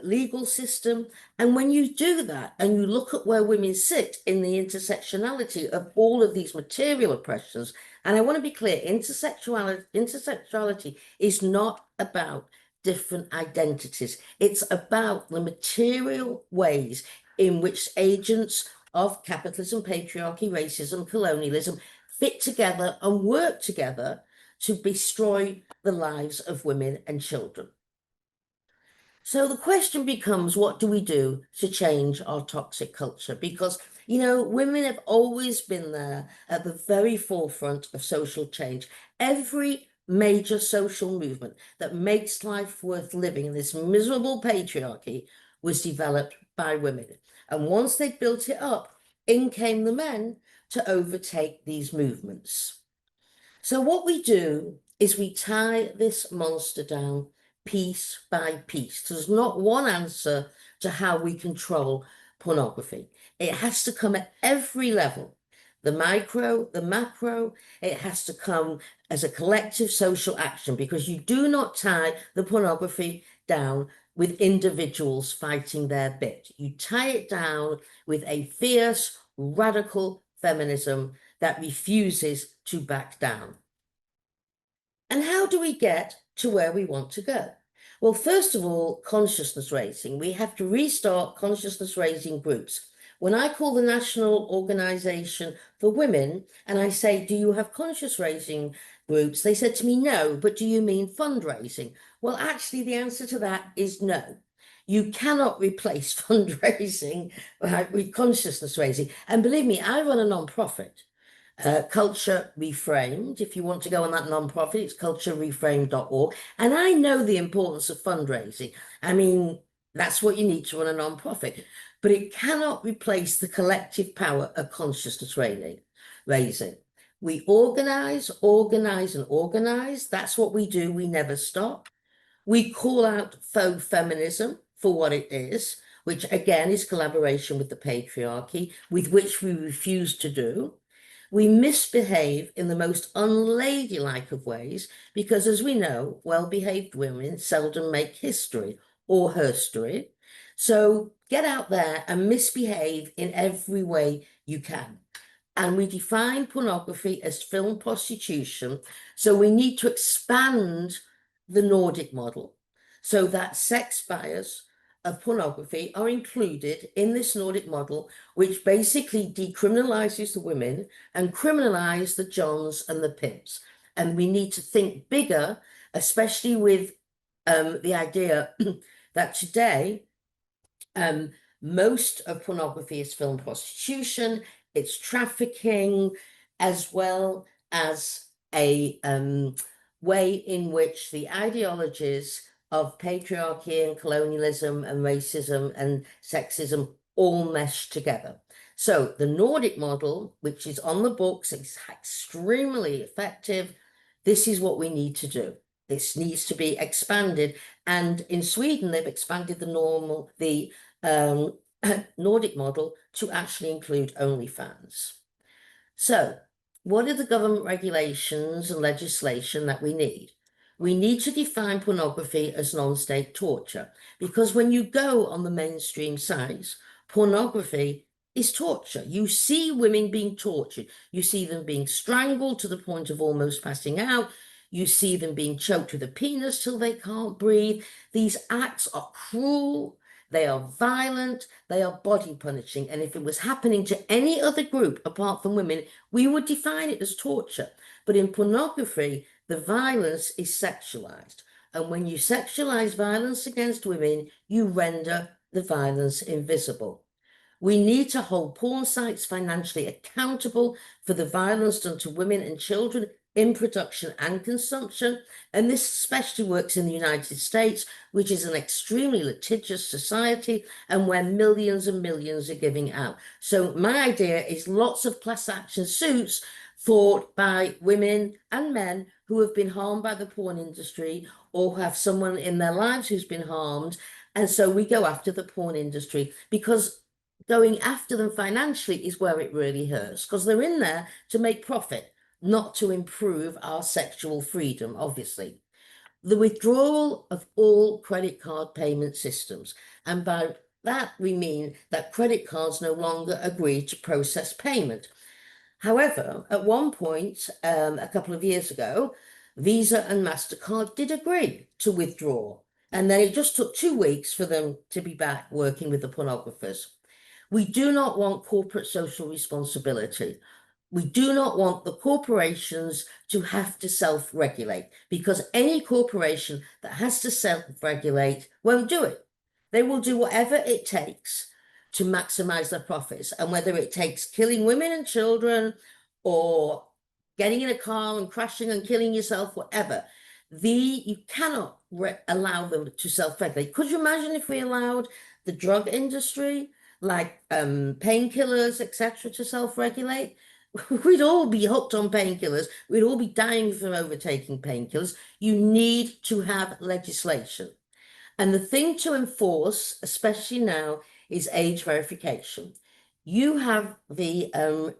legal system. And when you do that and you look at where women sit in the intersectionality of all of these material oppressions, and I want to be clear, intersectionality is not about different identities. It's about the material ways in which agents of capitalism, patriarchy, racism, colonialism fit together and work together to destroy the lives of women and children. So the question becomes, what do we do to change our toxic culture? Because, you know, women have always been there at the very forefront of social change. Every major social movement that makes life worth living in this miserable patriarchy was developed by women. And once they built it up, in came the men to overtake these movements. So what we do is we tie this monster down piece by piece. There's not one answer to how we control pornography. It has to come at every level. the micro, the macro. It has to come as a collective social action, because you do not tie the pornography down with individuals fighting their bit. You tie it down with a fierce, radical feminism that refuses to back down. And how do we get to where we want to go? Well, first of all, consciousness raising. We have to restart consciousness raising groups. When I call the National Organization for Women and I say, do you have conscious raising groups? They said to me, no, but do you mean fundraising? Well, actually, the answer to that is no. You cannot replace fundraising with consciousness raising. And believe me, I run a non-profit. Culture Reframed. If you want to go on that non-profit, it's culturereframed.org. And I know the importance of fundraising. I mean, that's what you need to run a non-profit. But it cannot replace the collective power of consciousness raising. We organize, organize, and organize. That's what we do. We never stop. We call out faux feminism for what it is, which again is collaboration with the patriarchy, with which we refuse to do. We misbehave in the most unladylike of ways because, as we know, well-behaved women seldom make history or herstory. So get out there and misbehave in every way you can. And we define pornography as film prostitution. So we need to expand the Nordic model so that sex buyers of pornography are included in this Nordic model, which basically decriminalizes the women and criminalize the Johns and the pimps. And we need to think bigger, especially with the idea that today most of pornography is film prostitution, it's trafficking, as well as a way in which the ideologies of patriarchy and colonialism and racism and sexism all mesh together. So the Nordic model, which is on the books, is extremely effective. This is what we need to do. This needs to be expanded. And in Sweden, they've expanded the Nordic model to actually include OnlyFans. So what are the government regulations and legislation that we need? We need to define pornography as non-state torture, because when you go on the mainstream sites, pornography is torture. You see women being tortured. You see them being strangled to the point of almost passing out. You see them being choked with a penis till they can't breathe. These acts are cruel. They are violent. They are body punishing. And if it was happening to any other group apart from women, we would define it as torture. But in pornography, the violence is sexualized. And when you sexualize violence against women, you render the violence invisible. We need to hold porn sites financially accountable for the violence done to women and children in production and consumption. And this especially works in the United States, which is an extremely litigious society and where millions and millions are giving out. So my idea is lots of class action suits fought by women and men who have been harmed by the porn industry or have someone in their lives who's been harmed. And so we go after the porn industry, because going after them financially is where it really hurts, because they're in there to make profit, not to improve our sexual freedom, obviously. The withdrawal of all credit card payment systems. And by that, we mean that credit cards no longer agree to process payment. However, at one point, a couple of years ago, Visa and MasterCard did agree to withdraw. And then it just took 2 weeks for them to be back working with the pornographers. We do not want corporate social responsibility. We do not want the corporations to have to self-regulate, because any corporation that has to self-regulate won't do it. They will do whatever it takes to maximize their profits. And whether it takes killing women and children or getting in a car and crashing and killing yourself, whatever, you cannot allow them to self-regulate. Could you imagine if we allowed the drug industry, like painkillers, etc., to self-regulate? We'd all be hooked on painkillers. We'd all be dying from overtaking painkillers. You need to have legislation. And the thing to enforce, especially now, is age verification. You have the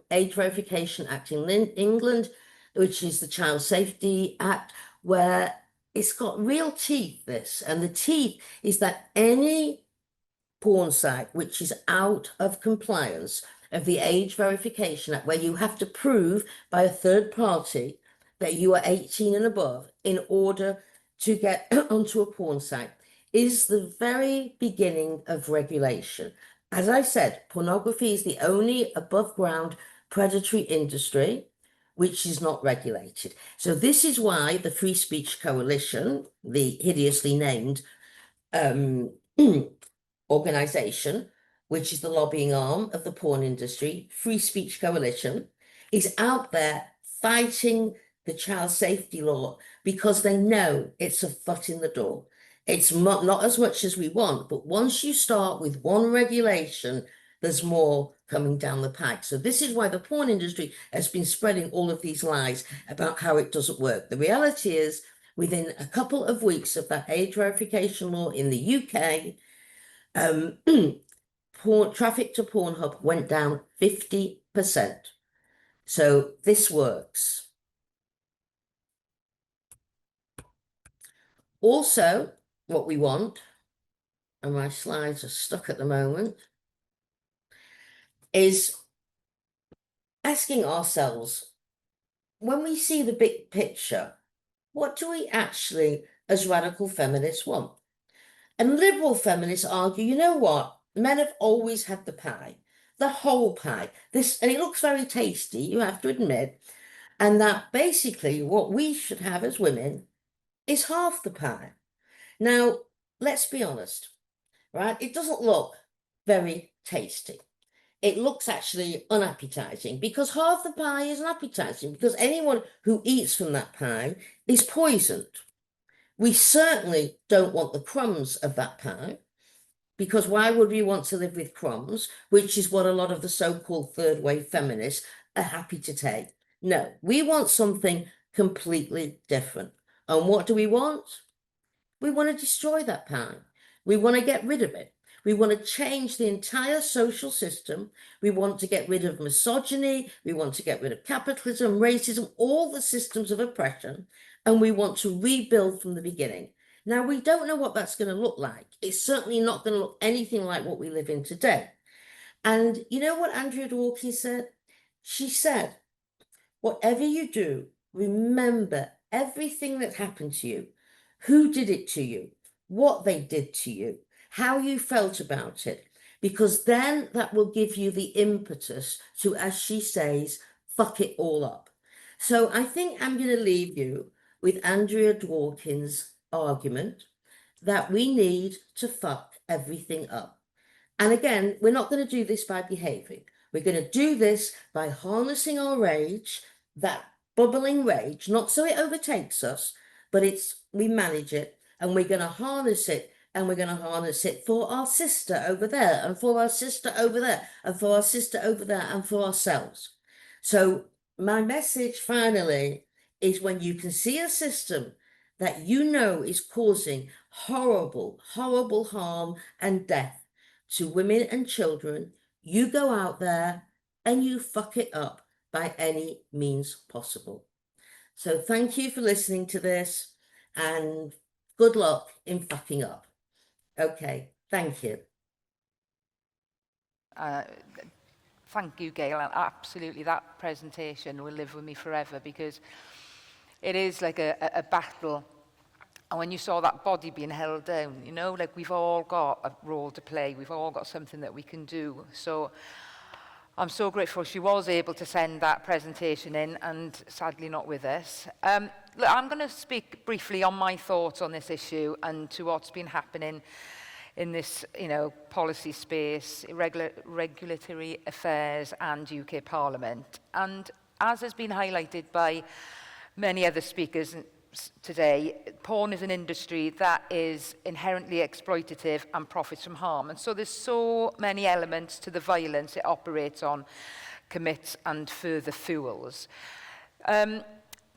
Age Verification Act in England, which is the Child Safety Act, where it's got real teeth, this. And the teeth is that any porn site which is out of compliance of the Age Verification Act, where you have to prove by a third party that you are 18 and above in order to get onto a porn site, is the very beginning of regulation. As I said, pornography is the only above ground predatory industry which is not regulated. So this is why the Free Speech Coalition, the hideously named organization, which is the lobbying arm of the porn industry, Free Speech Coalition, is out there fighting the child safety law because they know it's a foot in the door. It's not as much as we want, but once you start with one regulation, there's more coming down the pike. So this is why the porn industry has been spreading all of these lies about how it doesn't work. The reality is, within a couple of weeks of that age verification law in the UK, traffic to Pornhub went down 50%. So this works. Also, what we want, and my slides are stuck at the moment, is asking ourselves, when we see the big picture, what do we actually, as radical feminists, want? And liberal feminists argue, you know what? Men have always had the pie, the whole pie. And it looks very tasty, you have to admit. And that basically what we should have as women is half the pie. Now, let's be honest, right? It doesn't look very tasty. It looks actually unappetizing because half the pie is unappetizing because anyone who eats from that pie is poisoned. We certainly don't want the crumbs of that pie, because why would we want to live with crumbs, which is what a lot of the so-called third wave feminists are happy to take? No, we want something completely different. And what do we want? We want to destroy that pie. We want to get rid of it. We want to change the entire social system. We want to get rid of misogyny. We want to get rid of capitalism, racism, all the systems of oppression. And we want to rebuild from the beginning. Now, we don't know what that's going to look like. It's certainly not going to look anything like what we live in today. And you know what Andrea Dworkin said? She said, whatever you do, remember everything that happened to you, who did it to you, what they did to you, how you felt about it, because then that will give you the impetus to, as she says, fuck it all up. So I think I'm going to leave you with Andrea Dworkin's argument that we need to fuck everything up. And again, we're not going to do this by behaving. We're going to do this by harnessing our rage, that bubbling rage, not so it overtakes us, but we manage it, and we're going to harness it, and we're going to harness it for our sister over there, and for our sister over there, and for our sister over there, and for ourselves. So my message finally is, when you can see a system that you know is causing horrible, horrible harm and death to women and children, you go out there and you fuck it up by any means possible. So thank you for listening to this, and good luck in fucking up. Okay, thank you. Thank you, Gail. And absolutely, that presentation will live with me forever, because it is like a battle. And when you saw that body being held down, you know, like, we've all got a role to play. We've all got something that we can do. So I'm so grateful she was able to send that presentation in, and sadly not with us. Look, I'm going to speak briefly on my thoughts on this issue and to what's been happening in this, policy space, regulatory affairs and UK Parliament. And as has been highlighted by many other speakers today, porn is an industry that is inherently exploitative and profits from harm. And so there's so many elements to the violence it operates on, commits and further fuels.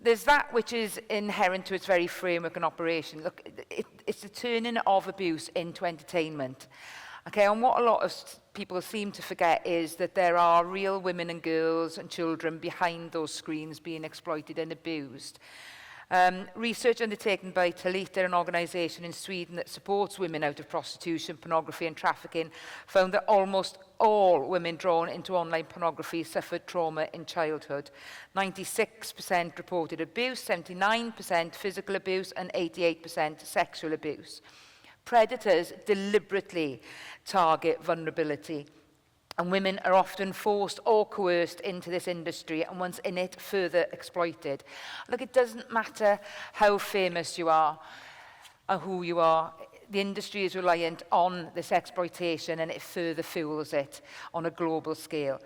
There's that which is inherent to its very framework and operation. Look, it's the turning of abuse into entertainment. Okay, and what a lot of people seem to forget is that there are real women and girls and children behind those screens being exploited and abused. Research undertaken by FiLiA, an organisation in Sweden that supports women out of prostitution, pornography and trafficking, found that almost all women drawn into online pornography suffered trauma in childhood. 96% reported abuse, 79% physical abuse and 88% sexual abuse. Predators deliberately target vulnerability, and women are often forced or coerced into this industry, and once in it, further exploited. Look, it doesn't matter how famous you are or who you are. The industry is reliant on this exploitation, and it further fuels it on a global scale.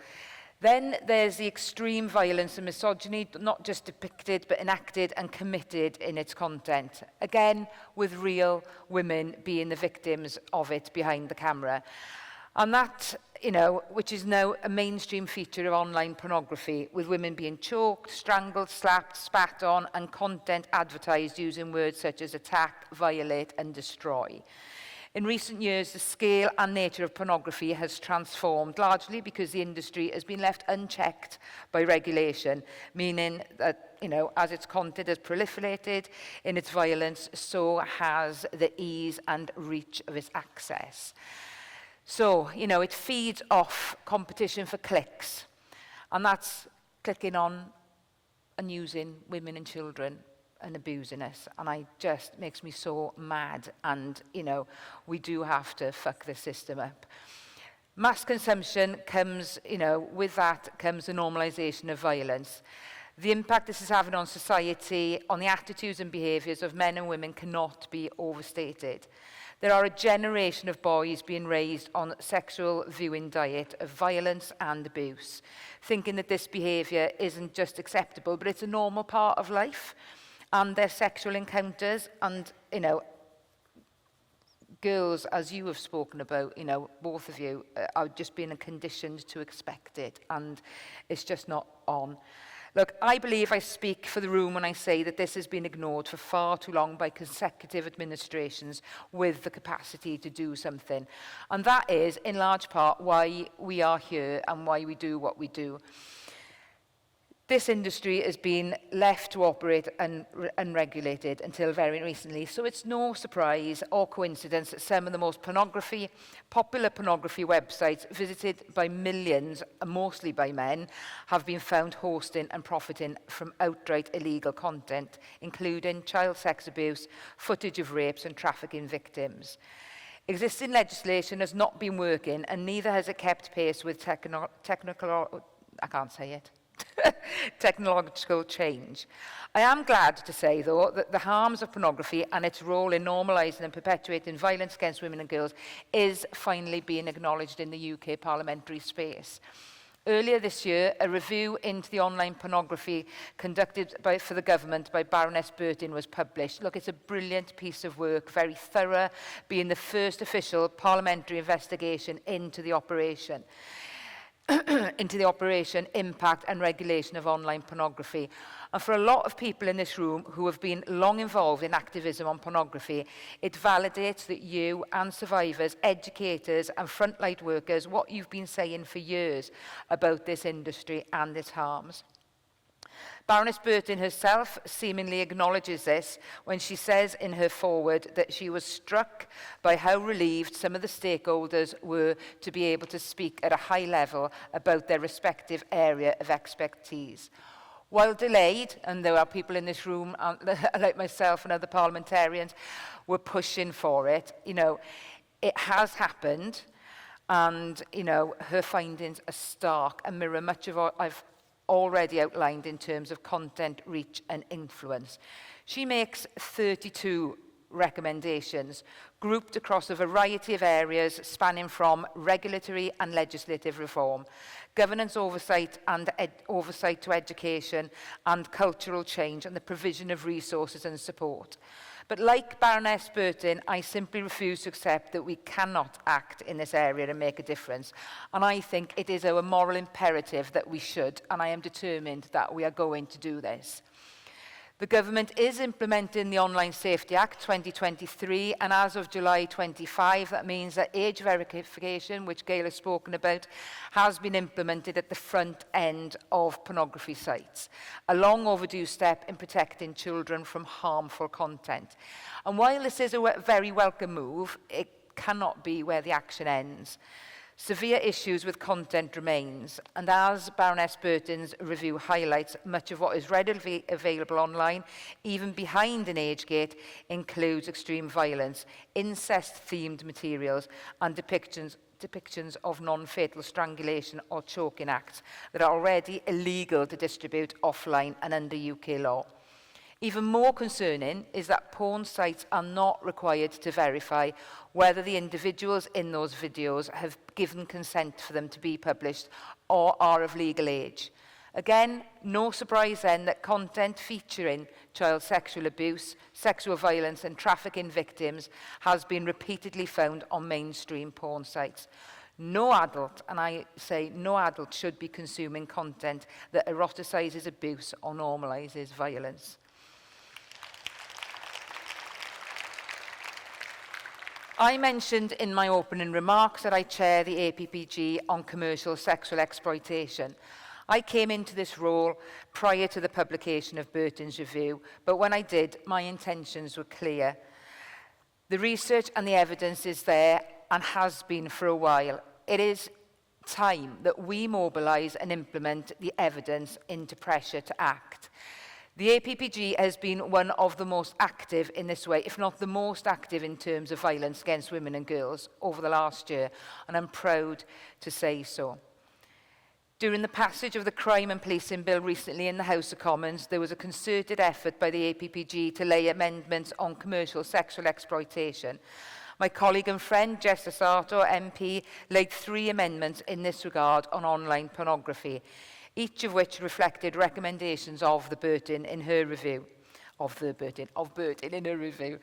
Then there's the extreme violence and misogyny, not just depicted, but enacted and committed in its content. Again, with real women being the victims of it behind the camera. And that, which is now a mainstream feature of online pornography, with women being choked, strangled, slapped, spat on, and content advertised using words such as attack, violate, and destroy. In recent years, the scale and nature of pornography has transformed, largely because the industry has been left unchecked by regulation, meaning that, as its content has proliferated in its violence, so has the ease and reach of its access. So, it feeds off competition for clicks, and that's clicking on and using women and children and abusing us, and it just makes me so mad, and we do have to fuck the system up. Mass consumption comes, with that comes the normalisation of violence. The impact this is having on society, on the attitudes and behaviours of men and women cannot be overstated. There are a generation of boys being raised on a sexual viewing diet of violence and abuse, thinking that this behaviour isn't just acceptable, but it's a normal part of life. And their sexual encounters, and, girls, as you have spoken about, both of you, are just being conditioned to expect it, and it's just not on. Look, I believe I speak for the room when I say that this has been ignored for far too long by consecutive administrations with the capacity to do something. And that is, in large part, why we are here and why we do what we do. This industry has been left to operate unregulated until very recently, so it's no surprise or coincidence that some of the most popular pornography websites visited by millions, mostly by men, have been found hosting and profiting from outright illegal content, including child sex abuse, footage of rapes and trafficking victims. Existing legislation has not been working, and neither has it kept pace with technological change. I am glad to say, though, that the harms of pornography and its role in normalising and perpetuating violence against women and girls is finally being acknowledged in the UK parliamentary space. Earlier this year, a review into the online pornography conducted for the government by Baroness Burton was published. Look, it's a brilliant piece of work, very thorough, being the first official parliamentary investigation into the operation. Impact and regulation of online pornography. And for a lot of people in this room who have been long involved in activism on pornography, it validates that you and survivors, educators and frontline workers, what you've been saying for years about this industry and its harms. Baroness Burton herself seemingly acknowledges this when she says in her foreword that she was struck by how relieved some of the stakeholders were to be able to speak at a high level about their respective area of expertise. While delayed, and there are people in this room, like myself and other parliamentarians, were pushing for it, it has happened, and, her findings are stark and mirror much of what I've already outlined in terms of content, reach and influence. She makes 32 recommendations grouped across a variety of areas spanning from regulatory and legislative reform, governance oversight and oversight to education and cultural change and the provision of resources and support. But like Baroness Burton, I simply refuse to accept that we cannot act in this area and make a difference. And I think it is our moral imperative that we should, and I am determined that we are going to do this. The government is implementing the Online Safety Act 2023, and as of July 25, that means that age verification, which Gail has spoken about, has been implemented at the front end of pornography sites, a long overdue step in protecting children from harmful content. And while this is a very welcome move, it cannot be where the action ends. Severe issues with content remains, and as Baroness Burton's review highlights, much of what is readily available online, even behind an age gate, includes extreme violence, incest-themed materials, and depictions of non-fatal strangulation or choking acts that are already illegal to distribute offline and under UK law. Even more concerning is that porn sites are not required to verify whether the individuals in those videos have given consent for them to be published or are of legal age. Again, no surprise then that content featuring child sexual abuse, sexual violence and trafficking victims has been repeatedly found on mainstream porn sites. No adult, and I say no adult, should be consuming content that eroticizes abuse or normalizes violence. I mentioned in my opening remarks that I chair the APPG on commercial sexual exploitation. I came into this role prior to the publication of Burton's review, but when I did, my intentions were clear. The research and the evidence is there and has been for a while. It is time that we mobilise and implement the evidence into pressure to act. The APPG has been one of the most active in this way, if not the most active in terms of violence against women and girls over the last year, and I'm proud to say so. During the passage of the Crime and Policing Bill recently in the House of Commons, there was a concerted effort by the APPG to lay amendments on commercial sexual exploitation. My colleague and friend, Jess Sato MP, laid 3 amendments in this regard on online pornography, each of which reflected recommendations of the Burton in her review. Of Burton in her review.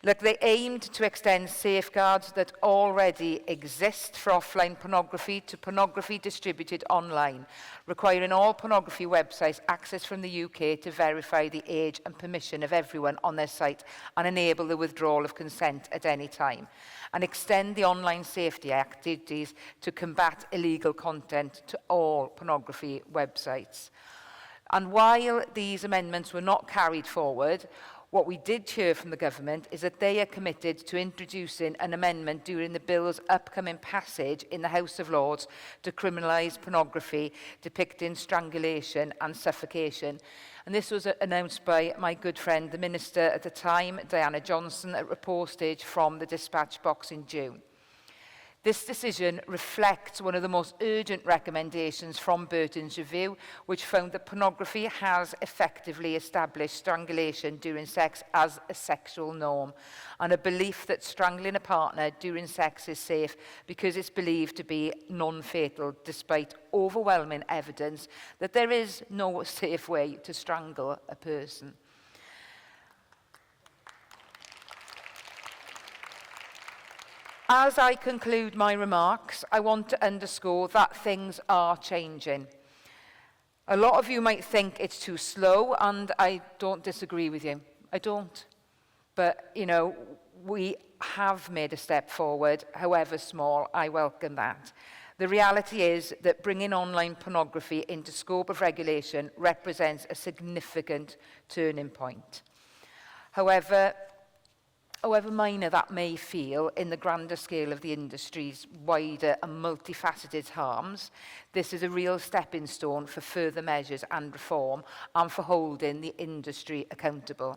Look, they aimed to extend safeguards that already exist for offline pornography to pornography distributed online, requiring all pornography websites access from the UK to verify the age and permission of everyone on their site and enable the withdrawal of consent at any time, and extend the online safety activities to combat illegal content to all pornography websites. And while these amendments were not carried forward, what we did hear from the government is that they are committed to introducing an amendment during the bill's upcoming passage in the House of Lords to criminalise pornography depicting strangulation and suffocation. And this was announced by my good friend, the Minister at the time, Diana Johnson, at report stage from the dispatch box in June. This decision reflects one of the most urgent recommendations from Burton's review, which found that pornography has effectively established strangulation during sex as a sexual norm, and a belief that strangling a partner during sex is safe because it's believed to be non-fatal, despite overwhelming evidence that there is no safe way to strangle a person. As I conclude my remarks, I want to underscore that things are changing. A lot of you might think it's too slow, and I don't disagree with you. I don't. But, you know, we have made a step forward, however small. I welcome that. The reality is that bringing online pornography into scope of regulation represents a significant turning point. However minor that may feel in the grander scale of the industry's wider and multifaceted harms, this is a real stepping stone for further measures and reform and for holding the industry accountable.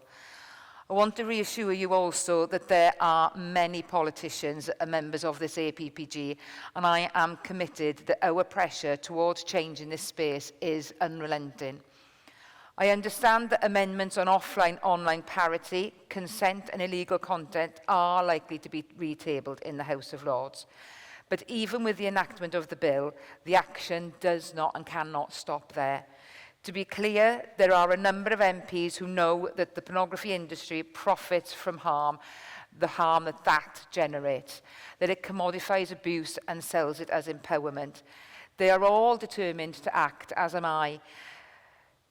I want to reassure you also that there are many politicians that are members of this APPG, and I am committed that our pressure towards change in this space is unrelenting. I understand that amendments on offline-online parity, consent and illegal content are likely to be retabled in the House of Lords. But even with the enactment of the bill, the action does not and cannot stop there. To be clear, there are a number of MPs who know that the pornography industry profits from the harm that generates, that it commodifies abuse and sells it as empowerment. They are all determined to act, as am I.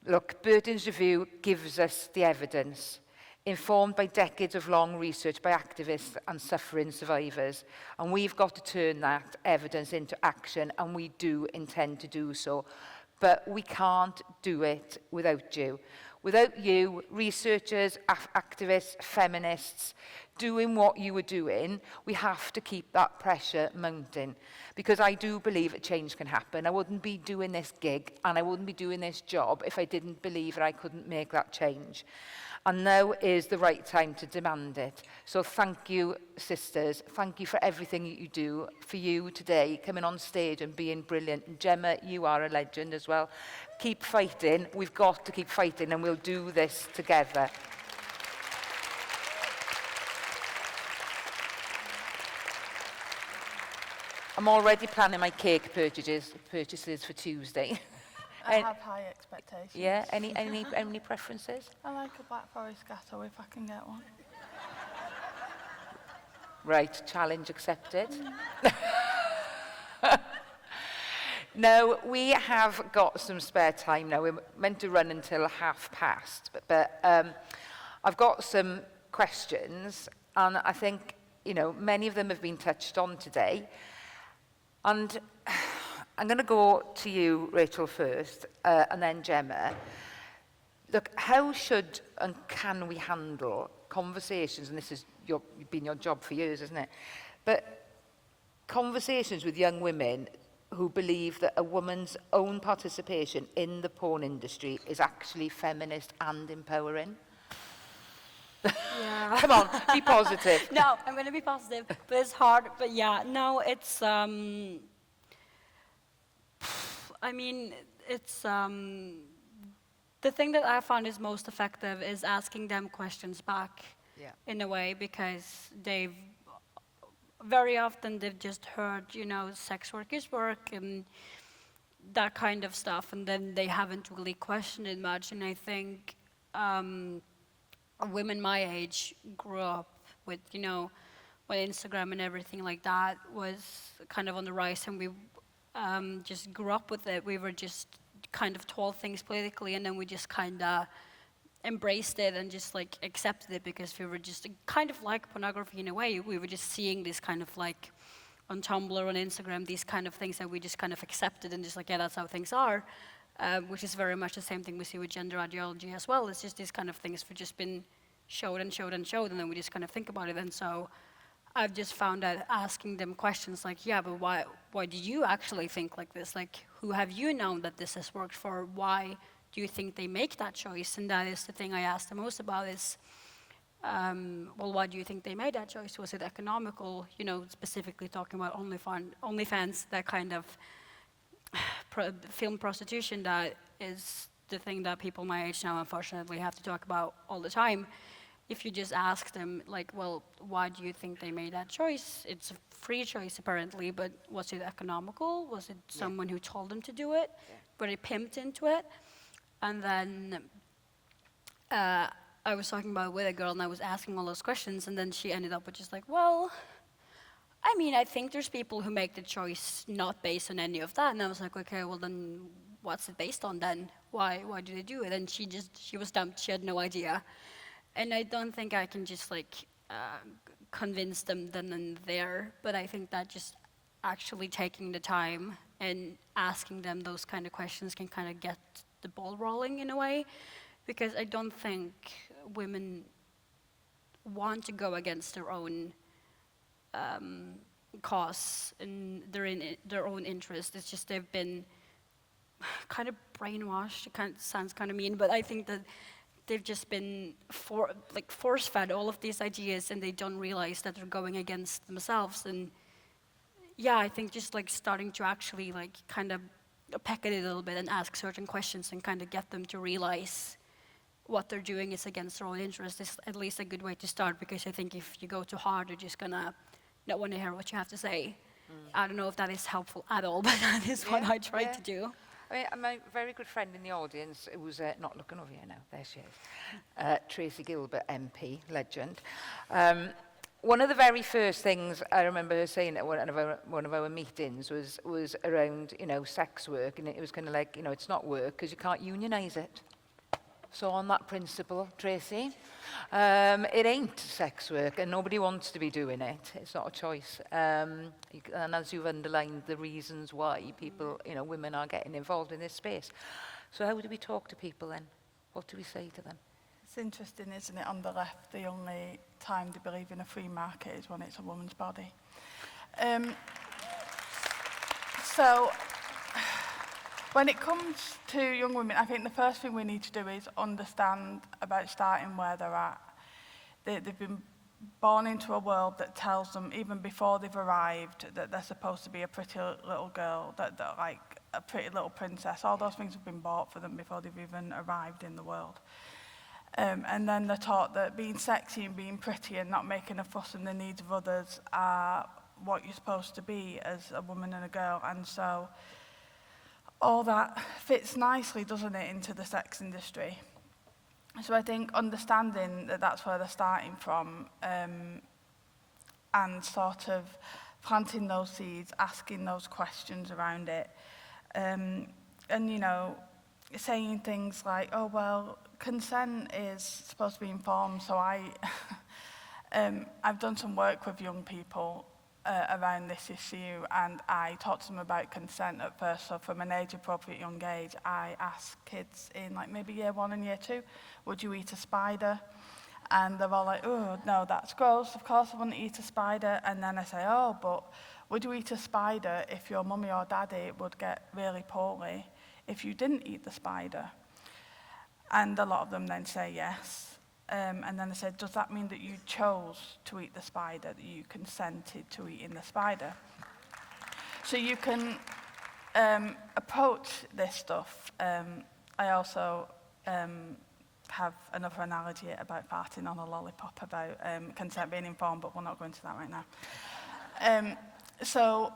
Look, Burton's review gives us the evidence, informed by decades of long research by activists and suffering survivors. And we've got to turn that evidence into action, and we do intend to do so. But we can't do it without you. Without you, researchers, activists, feminists, doing what you were doing, we have to keep that pressure mounting. Because I do believe a change can happen. I wouldn't be doing this gig and I wouldn't be doing this job if I didn't believe that I couldn't make that change. And now is the right time to demand it. So thank you, sisters. Thank you for everything that you do. For you today, coming on stage and being brilliant. And Gemma, you are a legend as well. Keep fighting. We've got to keep fighting, and we'll do this together. I'm already planning my cake purchases for Tuesday. I have high expectations. Yeah, any preferences? I like a Black Forest gatto if I can get one. Right, challenge accepted. No, we have got some spare time now. We're meant to run until past, but I've got some questions, and I think, you know, many of them have been touched on today. And I'm going to go to you, Rakel, first, and then Gemma. Look, how should and can we handle conversations, and this has been your job for years, isn't it? But conversations with young women who believe that a woman's own participation in the porn industry is actually feminist and empowering? Yeah. Come on, be positive. No, I'm going to be positive, but it's hard. But yeah, no, it's, I mean, it's, the thing that I found is most effective is asking them questions back, in a way, because very often they've just heard, you know, sex work is work and that kind of stuff, and then they haven't really questioned it much. And I think women my age grew up with, you know, when Instagram and everything like that was kind of on the rise, and we just grew up with it. We were just kind of told things politically, and then we just kind of embraced it and just like accepted it, because we were just kind of like pornography in a way. We were just seeing this kind of like on Tumblr, on Instagram, these kind of things that we just kind of accepted and just like, yeah, that's how things are. Which is very much the same thing we see with gender ideology as well. It's just these kind of things have just been showed and showed and showed, and then we just kind of think about it. And so I've just found that asking them questions like, yeah, but why do you actually think like this? Like, who have you known that this has worked for? Why do you think they make that choice? And that is the thing I ask the most about is, well, why do you think they made that choice? Was it economical? You know, specifically talking about OnlyFans, that kind of film prostitution that is the thing that people my age now unfortunately have to talk about all the time. If you just ask them, like, well, why do you think they made that choice? It's a free choice apparently, but was it economical? Was it someone who told them to do it? Were they pimped into it? And then I was talking about it with a girl, and I was asking all those questions, and then she ended up with just like, well, I mean, I think there's people who make the choice not based on any of that. And I was like, okay, well then what's it based on then? Why do they do it? And she was dumped, she had no idea. And I don't think I can just like convince them then and there, but I think that just actually taking the time and asking them those kind of questions can kind of get the ball rolling in a way, because I don't think women want to go against their own cause and their own interest. It's just they've been kind of brainwashed. It sounds kind of mean, but I think that they've just been force-fed all of these ideas, and they don't realize that they're going against themselves. And yeah, I think just like starting to actually like kind of peck at it a little bit and ask certain questions and kind of get them to realize what they're doing is against their own interest is at least a good way to start, because I think if you go too hard, they're just gonna not want to hear what you have to say. I don't know if that is helpful at all, but that is what I tried to do. I mean, my very good friend in the audience, who's not looking over here now, there she is, Tracy Gilbert MP, legend. One of the very first things I remember her saying at one of our meetings was around, you know, sex work, and it was kind of like, you know, it's not work because you can't unionize it. So on that principle, Tracy, it ain't sex work and nobody wants to be doing it. It's not a choice. And as you've underlined the reasons why people, women are getting involved in this space. So how do we talk to people then? What do we say to them? It's interesting, isn't it, on the left, the only time they believe in a free market is when it's a woman's body. So, when it comes to young women, I think the first thing we need to do is understand about starting where they're at. They've been born into a world that tells them, even before they've arrived, that they're supposed to be a pretty little girl, that they're like a pretty little princess. All those things have been bought for them before they've even arrived in the world. And then they're taught that being sexy and being pretty and not making a fuss and the needs of others are what you're supposed to be as a woman and a girl. And so all that fits nicely, doesn't it, into the sex industry. So I think understanding that that's where they're starting from, and sort of planting those seeds, asking those questions around it, and saying things like, oh well, consent is supposed to be informed. So I've done some work with young people around this issue, and I talked to them about consent at first. So from an age-appropriate young age, I ask kids in like maybe year 1 and year 2, would you eat a spider? And they're all like, oh, no, that's gross. Of course I wouldn't eat a spider. And then I say, oh, but would you eat a spider if your mummy or daddy would get really poorly if you didn't eat the spider? And a lot of them then say yes. And then I said, does that mean that you chose to eat the spider, that you consented to eating the spider? So you can approach this stuff. I also have another analogy about farting on a lollipop, about consent being informed, but we're not going to that right now. So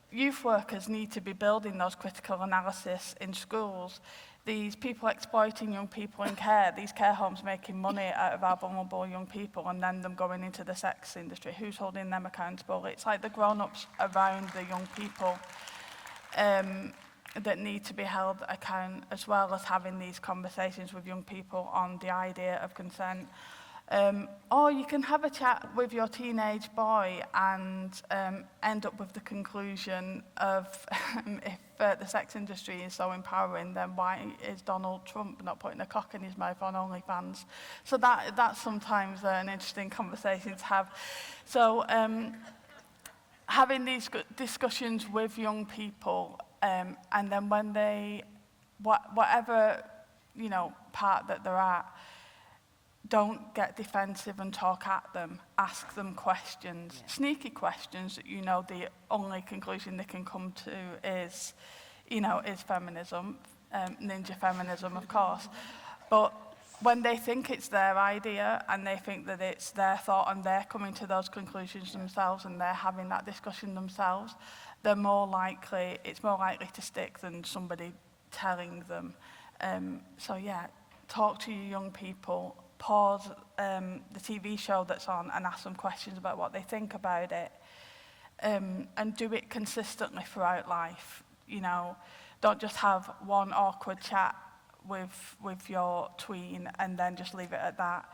youth workers need to be building those critical analysis in schools. These people exploiting young people in care, these care homes making money out of our vulnerable young people and then them going into the sex industry. Who's holding them accountable? It's like the grown-ups around the young people that need to be held account, as well as having these conversations with young people on the idea of consent. Or you can have a chat with your teenage boy and end up with the conclusion of if the sex industry is so empowering, then why is Donald Trump not putting a cock in his mouth on OnlyFans? So that's sometimes an interesting conversation to have. So having these discussions with young people, and then when they, whatever part that they're at, don't get defensive and talk at them. Ask them questions, sneaky questions that the only conclusion they can come to is, is feminism, ninja feminism, of course. But when they think it's their idea and they think that it's their thought and they're coming to those conclusions themselves and they're having that discussion themselves, it's more likely to stick than somebody telling them. So yeah, talk to your young people. Pause the TV show that's on and ask them questions about what they think about it, and do it consistently throughout life. Don't just have one awkward chat with your tween and then just leave it at that.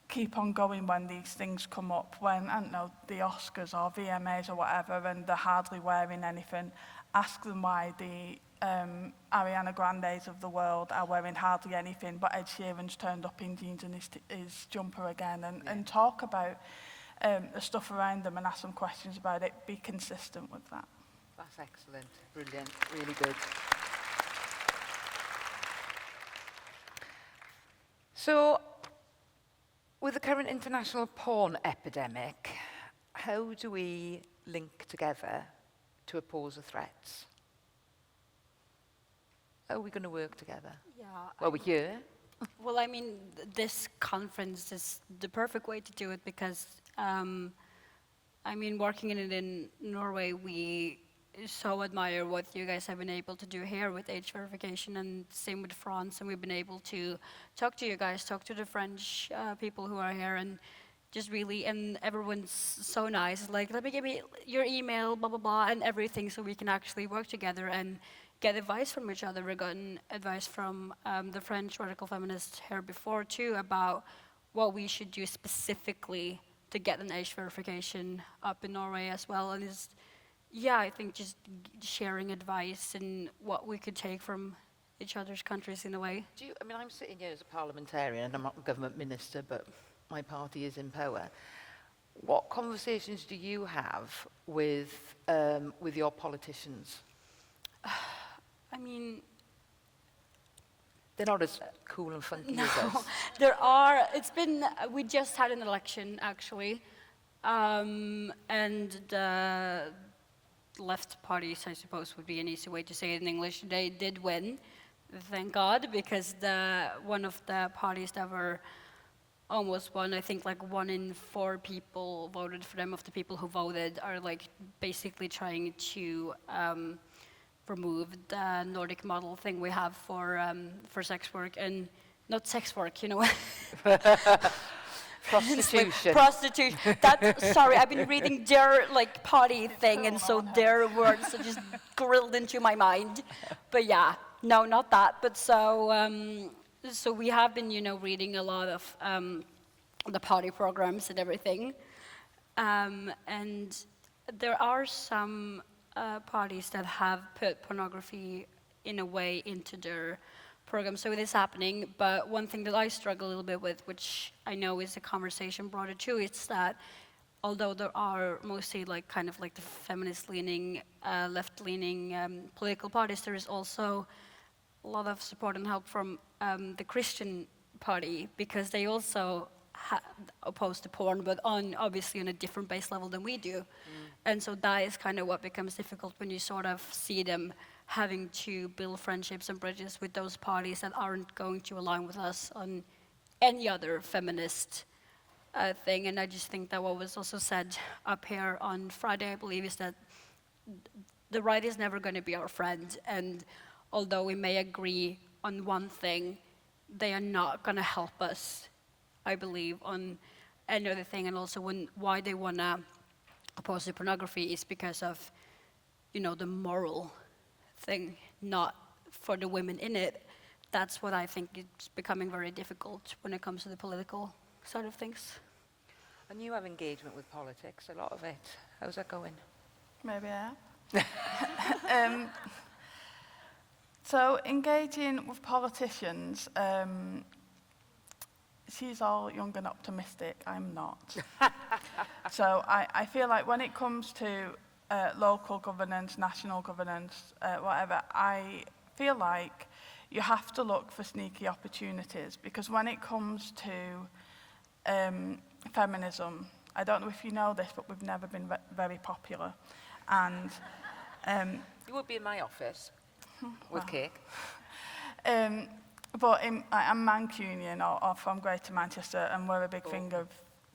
Keep on going when these things come up, when, I don't know, the Oscars or VMAs or whatever, and they're hardly wearing anything. Ask them why the Ariana Grandes of the world are wearing hardly anything, but Ed Sheeran's turned up in jeans and his jumper again, and talk about the stuff around them and ask them questions about it. Be consistent with that. That's excellent. Brilliant. Really good. So, with the current international porn epidemic, how do we link together to oppose the threats? How are we going to work together? Yeah. Well, we're here. Well, I mean, this conference is the perfect way to do it because, working in it in Norway, we so admire what you guys have been able to do here with age verification, and same with France. And we've been able to talk to you guys, talk to the French people who are here, and just really, and everyone's so nice, like, let me give me your email, blah, blah, blah, and everything, so we can actually work together and get advice from each other. We've gotten advice from the French radical feminists here before too, about what we should do specifically to get an age verification up in Norway as well. And it's, yeah, I think just sharing advice and what we could take from each other's countries in a way. I mean, I'm sitting here as a parliamentarian and I'm not a government minister, but my party is in power. What conversations do you have with your politicians? I mean, they're not as cool and funky as us. There are. It's been. We just had an election actually, and the left parties, I suppose, would be an easy way to say it in English. They did win, thank God, because one of the parties that were almost won, I think like 1 in 4 people voted for them. Of the people who voted are like basically trying to remove the Nordic model thing we have for sex work, and not sex work, you know. Prostitution. Prostitution. That's, sorry, I've been reading their like party thing, and so their words are just grilled into my mind. But yeah, no, not that. But so so we have been, you know, reading a lot of the party programs and everything, and there are some parties that have put pornography in a way into their program, so it is happening. But one thing that I struggle a little bit with, which I know is a conversation broader too, is that although there are mostly like kind of like the feminist-leaning, left-leaning political parties, there is also a lot of support and help from the Christian party, because they also opposed to porn, but obviously on a different base level than we do. And so that is kind of what becomes difficult when you sort of see them having to build friendships and bridges with those parties that aren't going to align with us on any other feminist thing. And I just think that what was also said up here on Friday, I believe, is that the right is never going to be our friend. And although we may agree on one thing, they are not going to help us, I believe, on another thing. And also why they want to oppose the pornography is because of, you know, the moral thing, not for the women in it. That's what I think is becoming very difficult when it comes to the political side of things. And you have engagement with politics, a lot of it. How's that going? Maybe I am. So engaging with politicians, she's all young and optimistic, I'm not. So I feel like when it comes to local governance, national governance, whatever, I feel like you have to look for sneaky opportunities, because when it comes to feminism, I don't know if you know this, but we've never been very popular. And you would be in my office with cake. But I'm Mancunian or from Greater Manchester, and we're a big thing of,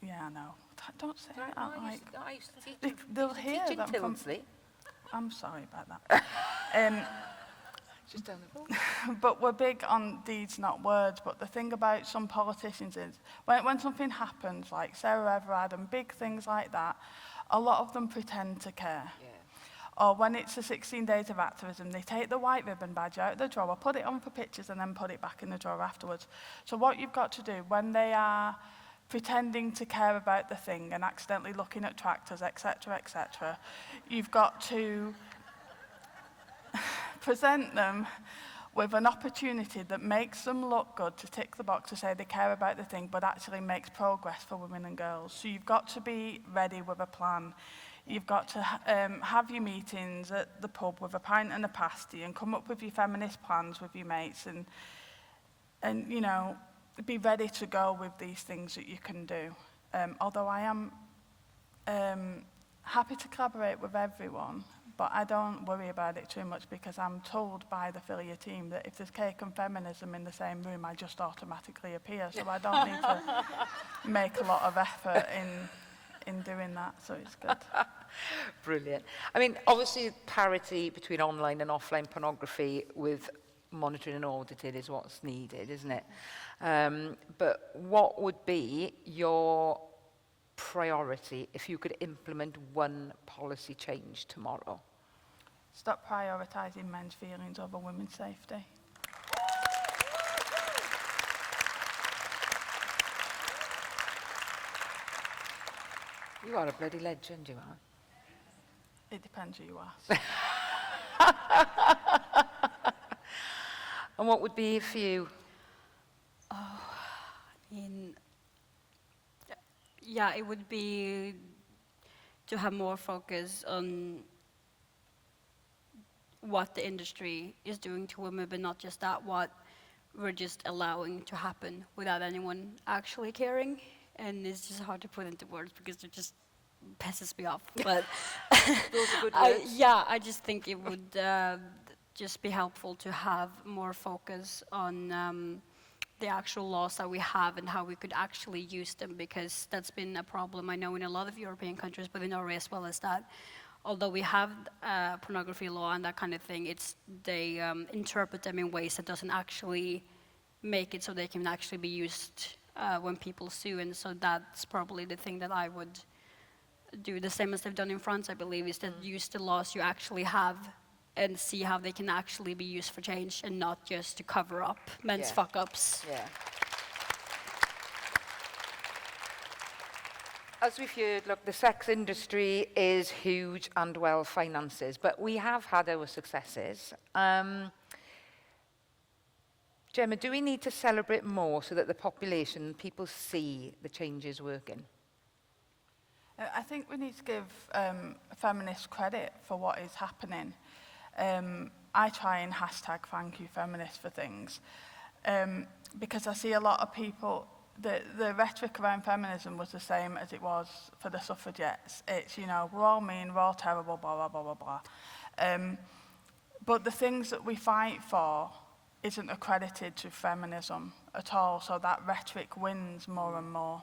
yeah, I know. Don't say that. I used to teach they'll hear that from. I'm sorry about that. Just down the road. But we're big on deeds, not words. But the thing about some politicians is, when something happens, like Sarah Everard and big things like that, a lot of them pretend to care. Yeah. Or when it's the 16 days of activism, they take the white ribbon badge out of the drawer, put it on for pictures, and then put it back in the drawer afterwards. So what you've got to do when they are pretending to care about the thing and accidentally looking at tractors, etc., etc., you've got to present them with an opportunity that makes them look good, to tick the box to say they care about the thing, but actually makes progress for women and girls. So you've got to be ready with a plan. You've got to have your meetings at the pub with a pint and a pasty and come up with your feminist plans with your mates and you know, be ready to go with these things that you can do. Although I am happy to collaborate with everyone, but I don't worry about it too much, because I'm told by the FiLiA team that if there's cake and feminism in the same room, I just automatically appear. So I don't need to make a lot of effort in doing that, so it's good. Brilliant. I mean, obviously parity between online and offline pornography with monitoring and auditing is what's needed, isn't it? But what would be your priority if you could implement one policy change tomorrow? Stop prioritising men's feelings over women's safety. You are a bloody legend, you are. It depends who you ask. And what would be for you? Yeah, it would be to have more focus on what the industry is doing to women, but not just that, what we're just allowing to happen without anyone actually caring. And it's just hard to put into words because it just pisses me off. But Those are good words. yeah, I just think it would just be helpful to have more focus on the actual laws that we have and how we could actually use them, because that's been a problem I know in a lot of European countries, but in Norway as well, as that although we have pornography law and that kind of thing, they interpret them in ways that doesn't actually make it so they can actually be used when people sue. And so that's probably the thing that I would do, the same as they've done in France, I believe, is that use the laws you actually have and see how they can actually be used for change and not just to cover up men's fuck-ups. Yeah. As we've heard, look, the sex industry is huge and well financed, but we have had our successes. Gemma, do we need to celebrate more so that the population, people see the changes working? I think we need to give feminists credit for what is happening. I try and hashtag thank you feminists for things, because I see a lot of people, the rhetoric around feminism was the same as it was for the suffragettes. It's, you know, we're all mean, we're all terrible, blah, blah, blah, blah, blah. But the things that we fight for isn't accredited to feminism at all, so that rhetoric wins more and more.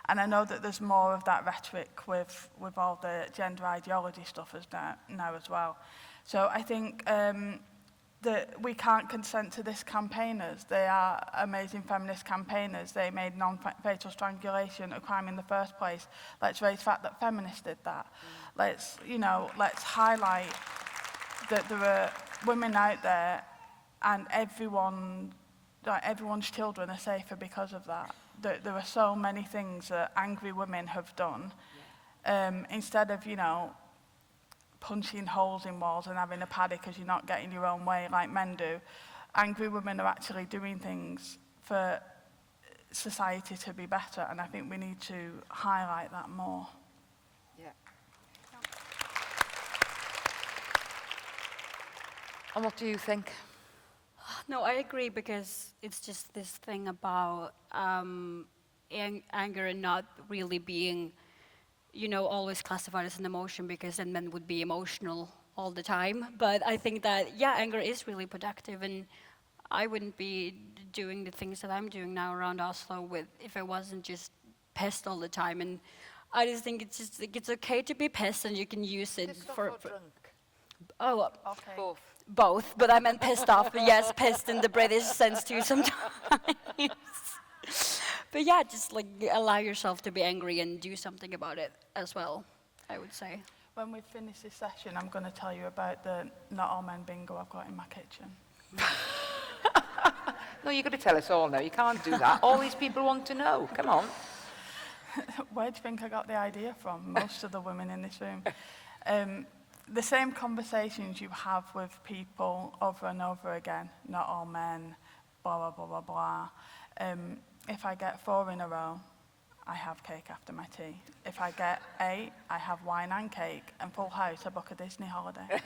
And I know that there's more of that rhetoric with all the gender ideology stuff now as well. So I think that we can't consent to this campaigners. They are amazing feminist campaigners. They made non-fatal strangulation a crime in the first place. Let's raise the fact that feminists did that. Let's highlight that there are women out there and everyone's children are safer because of that. There are so many things that angry women have done. Instead of, you know, punching holes in walls and having a paddy because you're not getting your own way like men do, angry women are actually doing things for society to be better, and I think we need to highlight that more. Yeah. And what do you think? No, I agree, because it's just this thing about anger and not really being, you know, always classified as an emotion, because then men would be emotional all the time. But I think that, yeah, anger is really productive, and I wouldn't be doing the things that I'm doing now around Oslo if I wasn't just pissed all the time. And I just think it's okay to be pissed, and you can use it for drunk? Oh, Okay. both, but I meant pissed off. But yes, pissed in the British sense too sometimes. But yeah, just like allow yourself to be angry and do something about it as well, I would say. When we finish this session, I'm going to tell you about the not all men bingo I've got in my kitchen. No, you've got to tell us all now. You can't do that. All these people want to know. Come on. Where do you think I got the idea from? Most of the women in this room. The same conversations you have with people over and over again, not all men, blah, blah, blah, blah, blah. If I get 4 in a row, I have cake after my tea. If I get 8, I have wine and cake, and full house, I book a Disney holiday.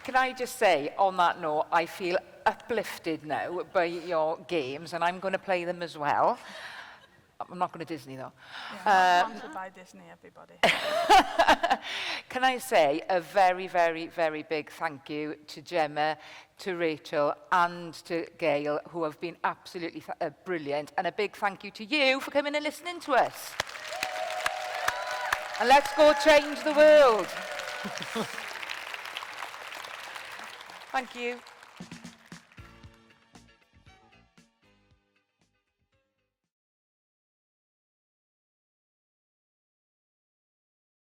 Can I just say, on that note, I feel uplifted now by your games, and I'm going to play them as well. I'm not going to Disney, though. Yeah, sponsored by Disney, everybody. Can I say a very, very, very big thank you to Gemma, to Rakel, and to Gail, who have been absolutely brilliant. And a big thank you to you for coming and listening to us. And let's go change the world. Thank you.